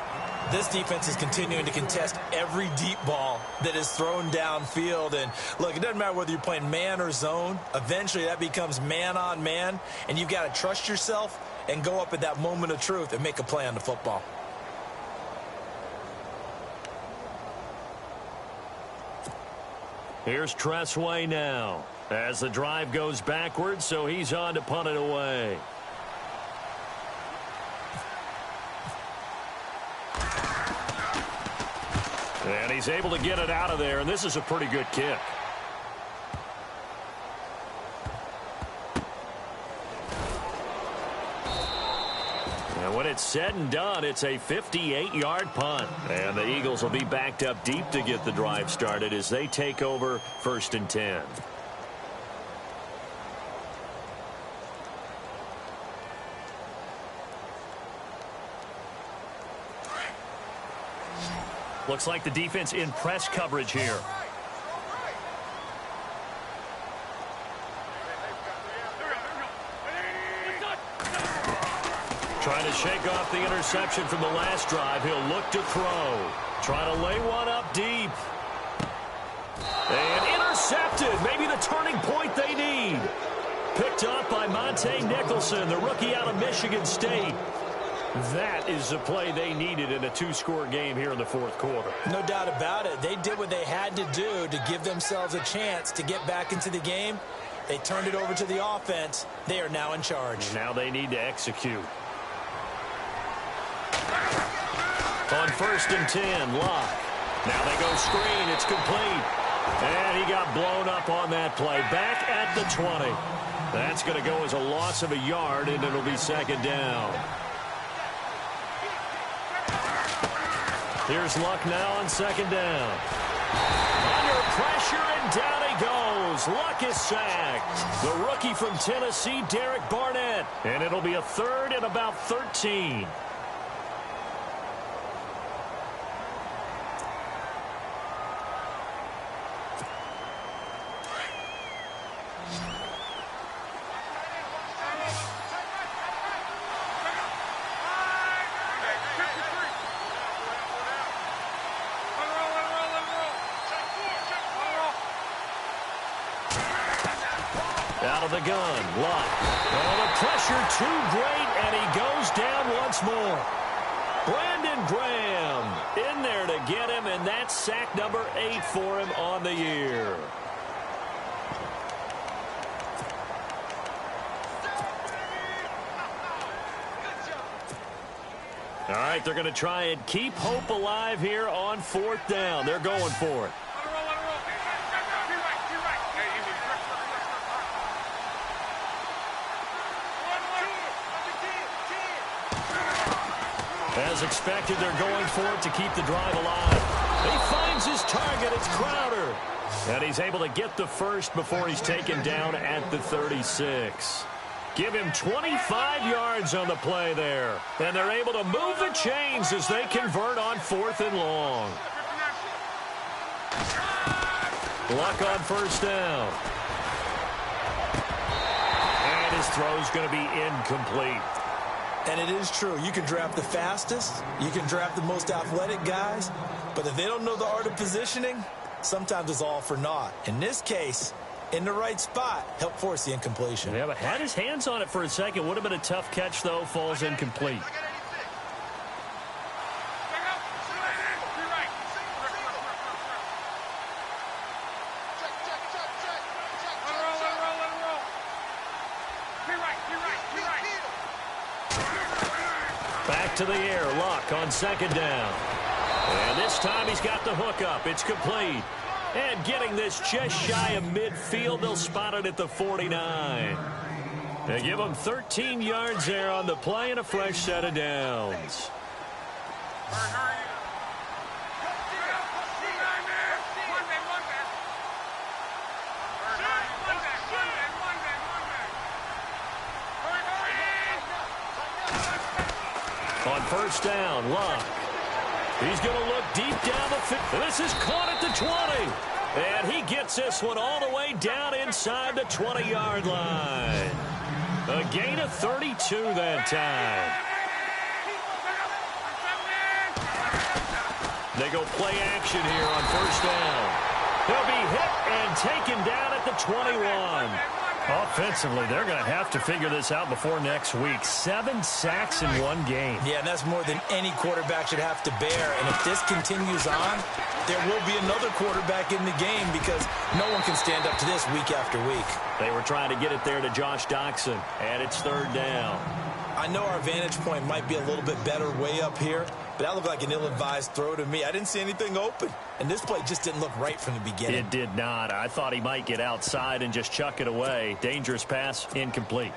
B: This defense is continuing to contest every deep ball that is thrown downfield. And, look, it doesn't matter whether you're playing man or zone. Eventually, that becomes man on man, and you've got to trust yourself and go up at that moment of truth and make a play on the football.
A: Here's Tressway now as the drive goes backwards, so he's on to punt it away. And he's able to get it out of there, and this is a pretty good kick. And when it's said and done, it's a 58-yard punt. And the Eagles will be backed up deep to get the drive started as they take over 1st and 10. Looks like the defense in press coverage here. Trying to shake off the interception from the last drive. He'll look to throw. Trying to lay one up deep. And intercepted. Maybe the turning point they need. Picked up by Monte Nicholson, the rookie out of Michigan State. That is the play they needed in a 2-score game here in the 4th quarter.
B: No doubt about it. They did what they had to do to give themselves a chance to get back into the game. They turned it over to the offense. They are now in charge.
A: Now they need to execute. On 1st and 10, Locke. Now they go screen. It's complete. And he got blown up on that play. Back at the 20. That's going to go as a loss of a yard, and it'll be 2nd down. Here's Luck now on 2nd down. Under pressure, and down he goes. Luck is sacked. The rookie from Tennessee, Derek Barnett. And it'll be a 3rd and about 13. Out of the gun, Luck. Oh, the pressure too great, and he goes down once more. Brandon Graham in there to get him, and that's sack number 8 for him on the year. All right, they're going to try and keep hope alive here on 4th down. They're going for it. As expected, they're going for it to keep the drive alive. He finds his target. It's Crowder. And he's able to get the first before he's taken down at the 36. Give him 25 yards on the play there. And they're able to move the chains as they convert on 4th and long. Luck on 1st down. And his throw's going to be incomplete.
B: And it is true. You can draft the fastest. You can draft the most athletic guys. But if they don't know the art of positioning, sometimes it's all for naught. In this case, in the right spot, help force the incompletion.
A: Yeah, but had his hands on it for a second. Would have been a tough catch, though. Falls incomplete. Back to the air. Luck on 2nd down. And this time he's got the hook up. It's complete. And getting this just shy of midfield, they'll spot it at the 49. They give him 13 yards there on the play and a fresh set of downs. On 1st down, Luck. He's going to look deep down the field. This is caught at the 20. And he gets this one all the way down inside the 20-yard line. A gain of 32 that time. They go play action here on 1st down. He'll be hit and taken down at the 21. Offensively, they're going to have to figure this out before next week. 7 sacks in one game.
B: Yeah, and that's more than any quarterback should have to bear. And if this continues on, there will be another quarterback in the game because no one can stand up to this week after week.
A: They were trying to get it there to Josh Doxson, and it's 3rd down.
B: I know our vantage point might be a little bit better way up here, but that looked like an ill-advised throw to me. I didn't see anything open, and this play just didn't look right from the beginning.
A: It did not. I thought he might get outside and just chuck it away. Dangerous pass, incomplete.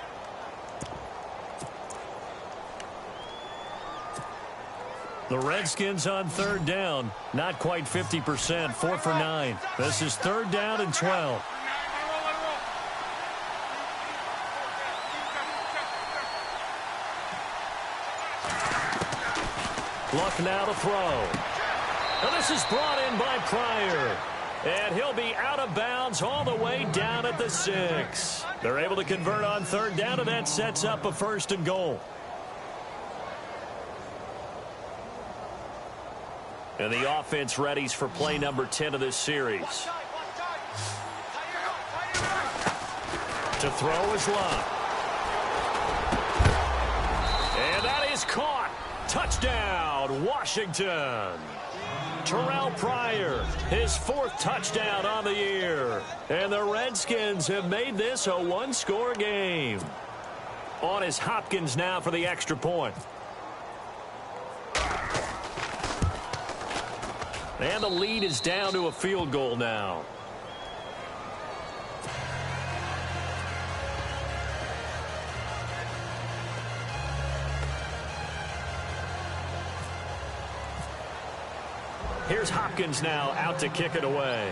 A: The Redskins on 3rd down, not quite 50%, 4 for 9. This is 3rd down and 12. Luck now to throw. Now this is brought in by Pryor. And he'll be out of bounds all the way down at the 6. They're able to convert on 3rd down, and that sets up a 1st and goal. And the offense readies for play number 10 of this series. To throw is Luck. And that is caught. Touchdown, Washington. Terrell Pryor, his 4th touchdown on the year. And the Redskins have made this a 1-score game. On is Hopkins now for the extra point. And the lead is down to a field goal now. Here's Hopkins now out to kick it away.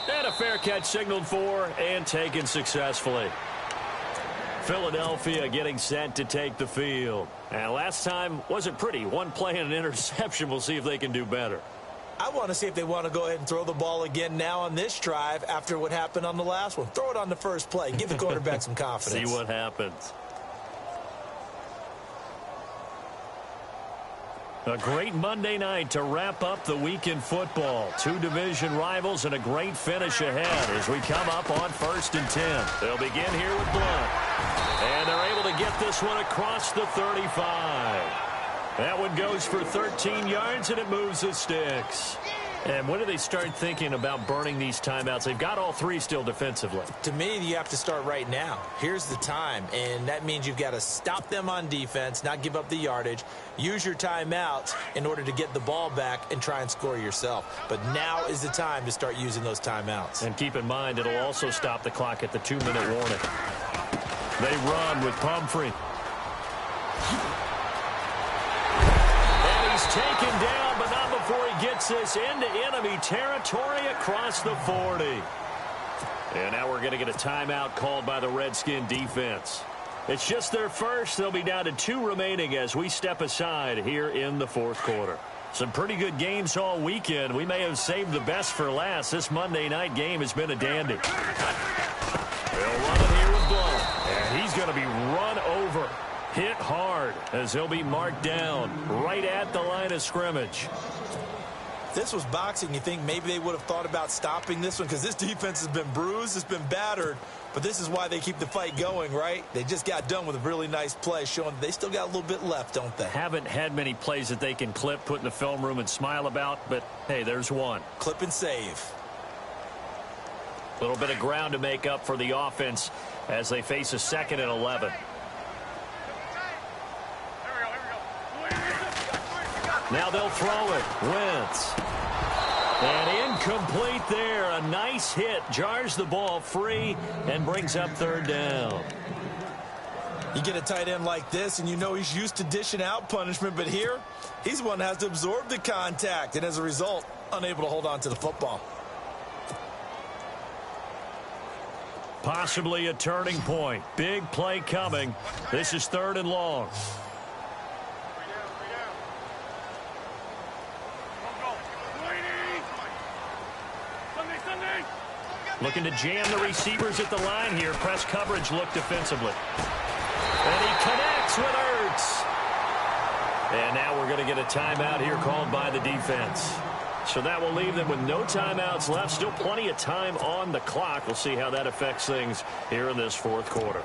A: And a fair catch signaled for and taken successfully. Philadelphia getting set to take the field. And last time wasn't pretty. One play and an interception. We'll see if they can do better.
B: I want to see if they want to go ahead and throw the ball again now on this drive after what happened on the last one. Throw it on the first play. Give the quarterback some confidence.
A: See what happens. A great Monday night to wrap up the week in football. 2 division rivals and a great finish ahead as we come up on 1st and 10. They'll begin here with Blunt. And they're able to get this one across the 35. That one goes for 13 yards, and it moves the sticks. And when do they start thinking about burning these timeouts? They've got all three still defensively.
B: To me, you have to start right now. Here's the time, and that means you've got to stop them on defense, not give up the yardage, use your timeouts in order to get the ball back and try and score yourself. But now is the time to start using those timeouts.
A: And keep in mind, it'll also stop the clock at the 2-minute warning. They run with Pumphrey. And he's taken down, but not before he gets this into enemy territory across the 40. And now we're going to get a timeout called by the Redskin defense. It's just their first. They'll be down to 2 remaining as we step aside here in the fourth quarter. Some pretty good games all weekend. We may have saved the best for last. This Monday night game has been a dandy. They'll run it here with Blount. And he's going to be run over. Hit hard as he'll be marked down right at the line of scrimmage.
B: If this was boxing, you think maybe they would have thought about stopping this one because this defense has been bruised, it's been battered, but this is why they keep the fight going, right? They just got done with a really nice play showing they still got a little bit left, don't they?
A: Haven't had many plays that they can clip, put in the film room and smile about, but hey, there's one.
B: Clip and save.
A: A little bit of ground to make up for the offense as they face a 2nd and 11. Now they'll throw it. Wentz. And incomplete there. A nice hit. Jars the ball free and brings up 3rd down.
B: You get a tight end like this, and you know he's used to dishing out punishment, but here, he's the one that has to absorb the contact, and as a result, unable to hold on to the football.
A: Possibly a turning point. Big play coming. This is 3rd and long. Looking to jam the receivers at the line here. Press coverage look defensively. And he connects with Ertz. And now we're going to get a timeout here called by the defense. So that will leave them with no timeouts left. Still plenty of time on the clock. We'll see how that affects things here in this fourth quarter.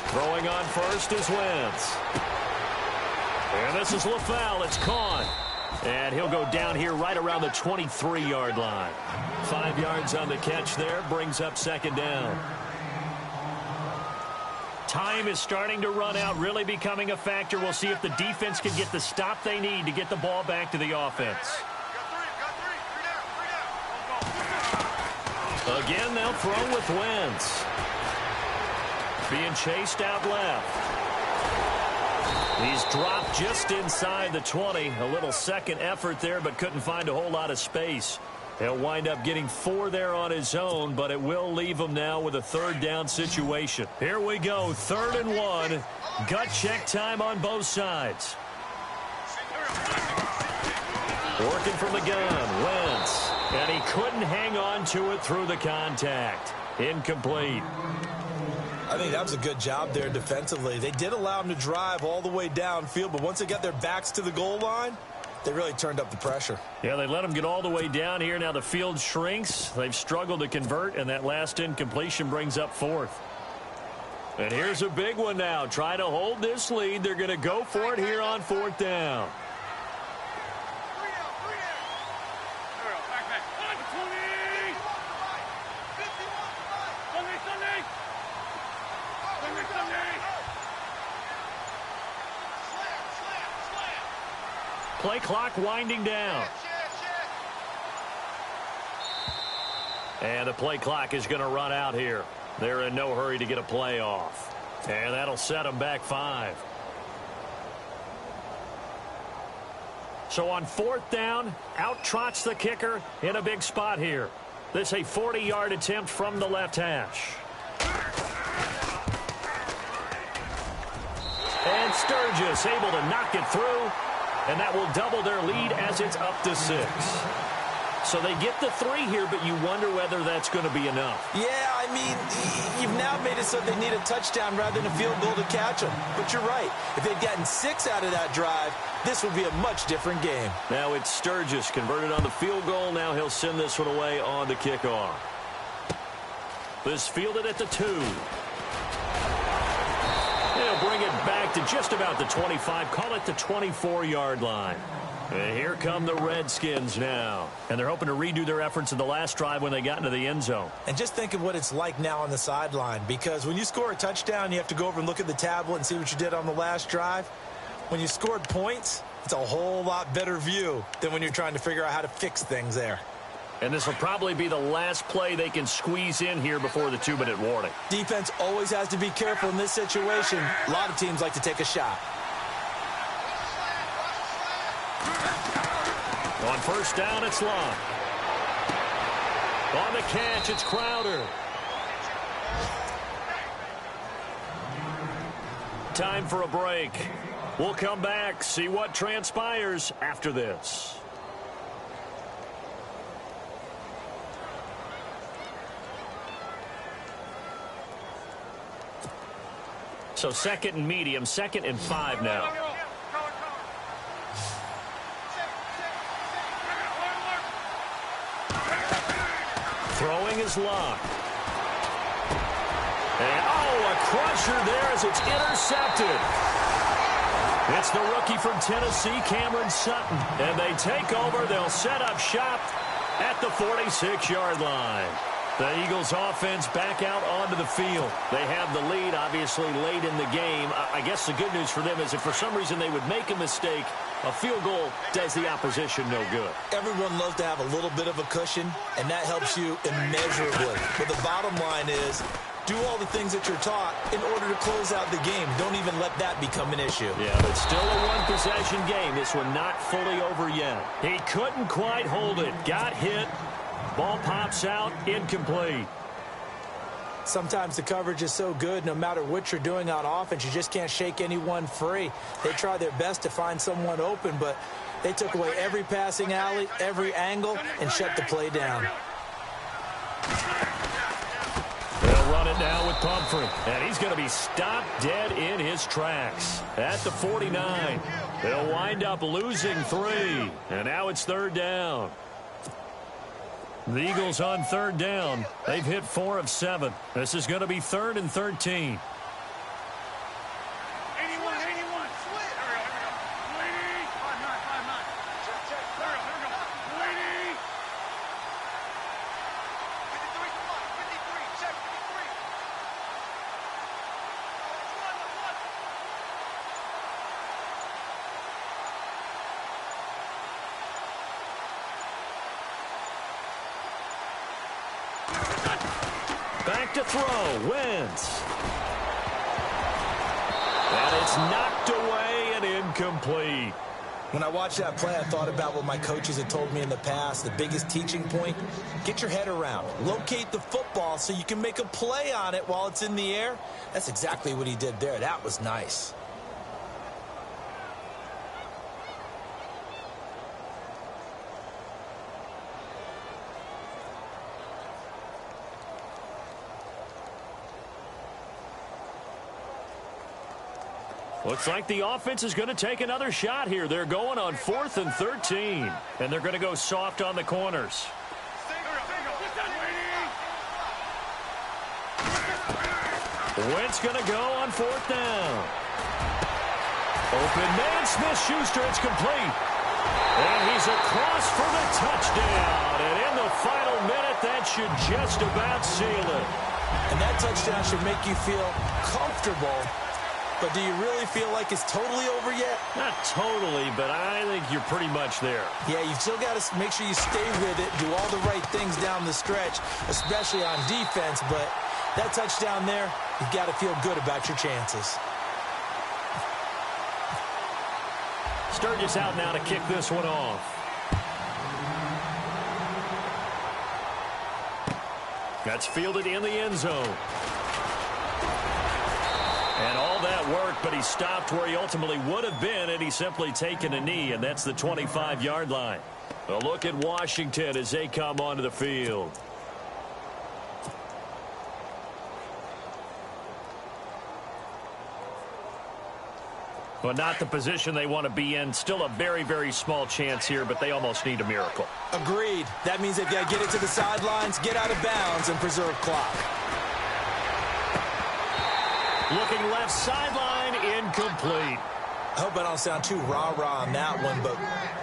A: Throwing on first is Wentz. And this is LaFowl. It's caught. And he'll go down here right around the 23-yard line. 5 yards on the catch there. Brings up 2nd down. Time is starting to run out, really becoming a factor. We'll see if the defense can get the stop they need to get the ball back to the offense. Again, they'll throw with Wentz. Being chased out left. He's dropped just inside the 20. A little second effort there, but couldn't find a whole lot of space. He'll wind up getting 4 there on his own, but it will leave him now with a 3rd down situation. Here we go, 3rd and 1. Gut check time on both sides. Working from the gun, Wentz. And he couldn't hang on to it through the contact. Incomplete.
B: I think that was a good job there defensively. They did allow him to drive all the way downfield, but once they got their backs to the goal line, they really turned up the pressure.
A: Yeah, they let him get all the way down here. Now the field shrinks. They've struggled to convert, and that last incompletion brings up 4th. And here's a big one now. Try to hold this lead. They're going to go for it here on 4th down. Play clock winding down. And the play clock is going to run out here. They're in no hurry to get a play off. And that'll set them back 5. So on 4th down, out trots the kicker in a big spot here. This a 40-yard attempt from the left hash. And Sturgis able to knock it through. And that will double their lead as it's up to 6. So they get the 3 here, but you wonder whether that's going to be enough.
B: Yeah, I mean, you've now made it so they need a touchdown rather than a field goal to catch them. But you're right. If they'd gotten 6 out of that drive, this would be a much different game.
A: Now it's Sturgis converted on the field goal. Now he'll send this one away on the kickoff. This fielded at the 2. They'll bring it back to just about the 25. Call it the 24-yard line. And here come the Redskins now. And they're hoping to redo their efforts in the last drive when they got into the end zone.
B: And just think of what it's like now on the sideline, because when you score a touchdown, you have to go over and look at the tablet and see what you did on the last drive. When you scored points, it's a whole lot better view than when you're trying to figure out how to fix things there.
A: And this will probably be the last play they can squeeze in here before the 2-minute warning.
B: Defense always has to be careful in this situation. A lot of teams like to take a shot.
A: On first down, it's Locke. On the catch, it's Crowder. Time for a break. We'll come back, see what transpires after this. So 2nd and medium, 2nd and 5 now. Throwing is Locke. And, a crusher there as it's intercepted. It's the rookie from Tennessee, Cameron Sutton. And they take over. They'll set up shop at the 46-yard line. The Eagles offense back out onto the field. They have the lead, obviously, late in the game. I guess the good news for them is if for some reason they would make a mistake, a field goal does the opposition no good.
B: Everyone loves to have a little bit of a cushion, and that helps you immeasurably. But the bottom line is, do all the things that you're taught in order to close out the game. Don't even let that become an issue.
A: Yeah, but still a one-possession game. This one not fully over yet. He couldn't quite hold it. Got hit. Ball pops out, incomplete.
B: Sometimes the coverage is so good, no matter what you're doing on offense, you just can't shake anyone free. They try their best to find someone open, but they took away every passing alley, every angle, and shut the play down.
A: They'll run it now with Pumphrey, and he's going to be stopped dead in his tracks at the 49. They'll wind up losing 3, and now it's 3rd down. The Eagles on 3rd down. They've hit 4 of 7. This is going to be 3rd and 13. Back to throw, Wentz. And it's knocked away and incomplete.
B: When I watched that play, I thought about what my coaches had told me in the past. The biggest teaching point, get your head around. Locate the football so you can make a play on it while it's in the air. That's exactly what he did there. That was nice.
A: Looks like the offense is going to take another shot here. They're going on 4th and 13. And they're going to go soft on the corners. Wentz going to go on 4th down. Open man, Smith-Schuster, it's complete. And he's across for the touchdown. And in the final minute, that should just about seal it.
B: And that touchdown should make you feel comfortable. But do you really feel like it's totally over yet?
A: Not totally, but I think you're pretty much there.
B: Yeah, you've still got to make sure you stay with it, do all the right things down the stretch, especially on defense. But that touchdown there, you've got to feel good about your chances.
A: Sturgis out now to kick this one off. That's fielded in the end zone. And all that work, but he stopped where he ultimately would have been had he simply taken a knee, and that's the 25-yard line. A look at Washington as they come onto the field. But not the position they want to be in. Still a very, very small chance here, but they almost need a miracle.
B: Agreed. That means they've got to get it to the sidelines, get out of bounds, and preserve clock.
A: Looking left sideline, incomplete.
B: I hope I don't sound too rah-rah on that one, but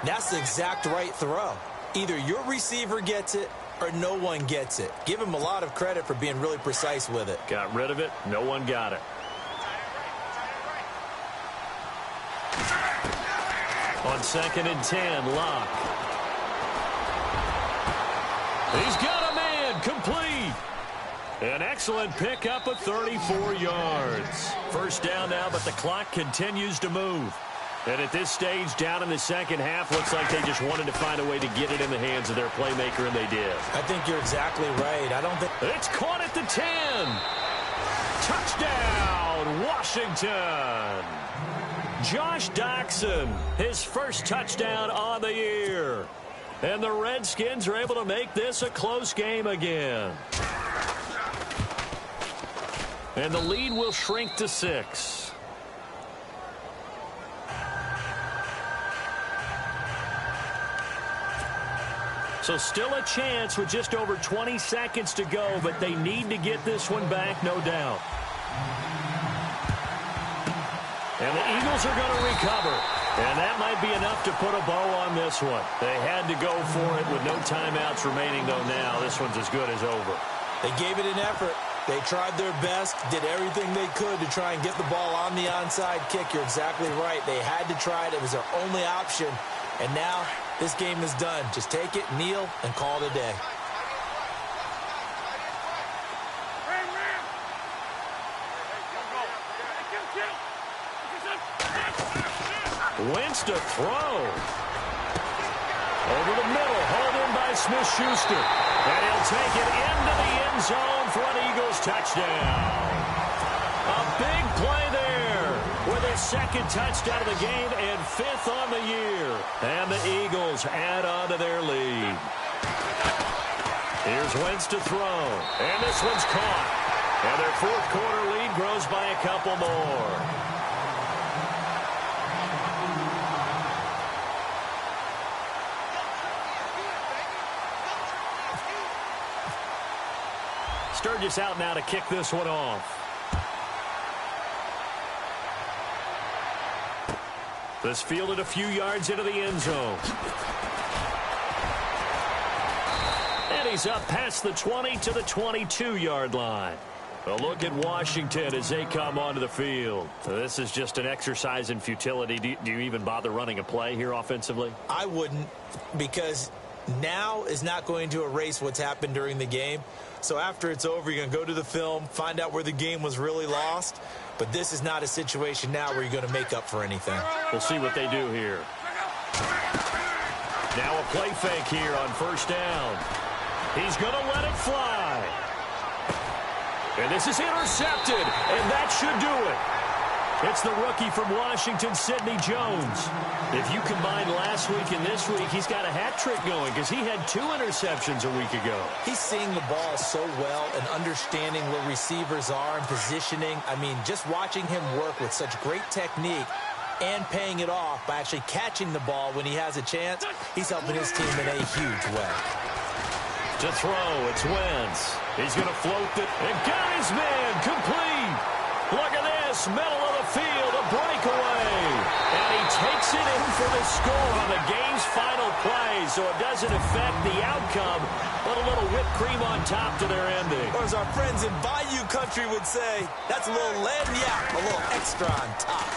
B: that's the exact right throw. Either your receiver gets it or no one gets it. Give him a lot of credit for being really precise with it.
A: Got rid of it. No one got it. On 2nd and 10, Locke. He's got a man, complete. An excellent pickup of 34 yards. First down now, but the clock continues to move. And at this stage, down in the second half, looks like they just wanted to find a way to get it in the hands of their playmaker, and they did.
B: I think you're exactly right. I don't think...
A: It's caught at the 10. Touchdown, Washington. Josh Doctson, his first touchdown on the year. And the Redskins are able to make this a close game again. And the lead will shrink to 6. So still a chance with just over 20 seconds to go, but they need to get this one back, no doubt. And the Eagles are going to recover. And that might be enough to put a bow on this one. They had to go for it with no timeouts remaining, though now this one's as good as over.
B: They gave it an effort. They tried their best, did everything they could to try and get the ball on the onside kick. You're exactly right. They had to try it. It was their only option. And now this game is done. Just take it, kneel, and call it a day.
A: Wentz to throw. Over the middle, hauled in by Smith-Schuster. And he'll take it into the end zone for an Eagles touchdown. A big play there with his second touchdown of the game and 5th on the year. And the Eagles add on to their lead. Here's Wentz to throw. And this one's caught. And their 4th quarter lead grows by a couple more. Sturgis out now to kick this one off. This fielded a few yards into the end zone. And he's up past the 20 to the 22-yard line. A look at Washington as they come onto the field. So this is just an exercise in futility. Do you even bother running a play here offensively?
B: I wouldn't, because now is not going to erase what's happened during the game. So after it's over, you're going to go to the film, find out where the game was really lost. But this is not a situation now where you're going to make up for anything.
A: We'll see what they do here. Now a play fake here on first down. He's going to let it fly. And this is intercepted, and that should do it. It's the rookie from Washington, Sidney Jones. If you combine last week and this week, he's got a hat trick going because he had 2 interceptions a week ago.
B: He's seeing the ball so well and understanding where receivers are and positioning. I mean, just watching him work with such great technique and paying it off by actually catching the ball when he has a chance, he's helping his team in a huge way.
A: To throw, it's Wentz. He's going to float it and got his man complete. Look at this, middle of the field, a breakaway. And he takes it in for the score on the game's final play, so it doesn't affect the outcome, but a little whipped cream on top to their ending.
B: Or as our friends in Bayou Country would say, that's a little lagniappe, a little extra on top.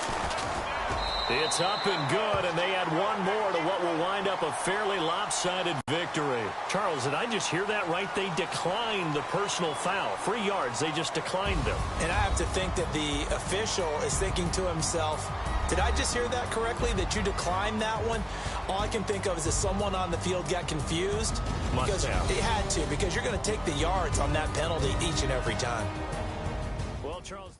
A: It's up and good, and they add one more to what will wind up a fairly lopsided victory. Charles, did I just hear that right? They declined the personal foul. 3 yards, they just declined them.
B: And I have to think that the official is thinking to himself, did I just hear that correctly, that you declined that one? All I can think of is that someone on the field got confused.
A: Must have.
B: They had to, because you're going to take the yards on that penalty each and every time.
A: Well, Charles...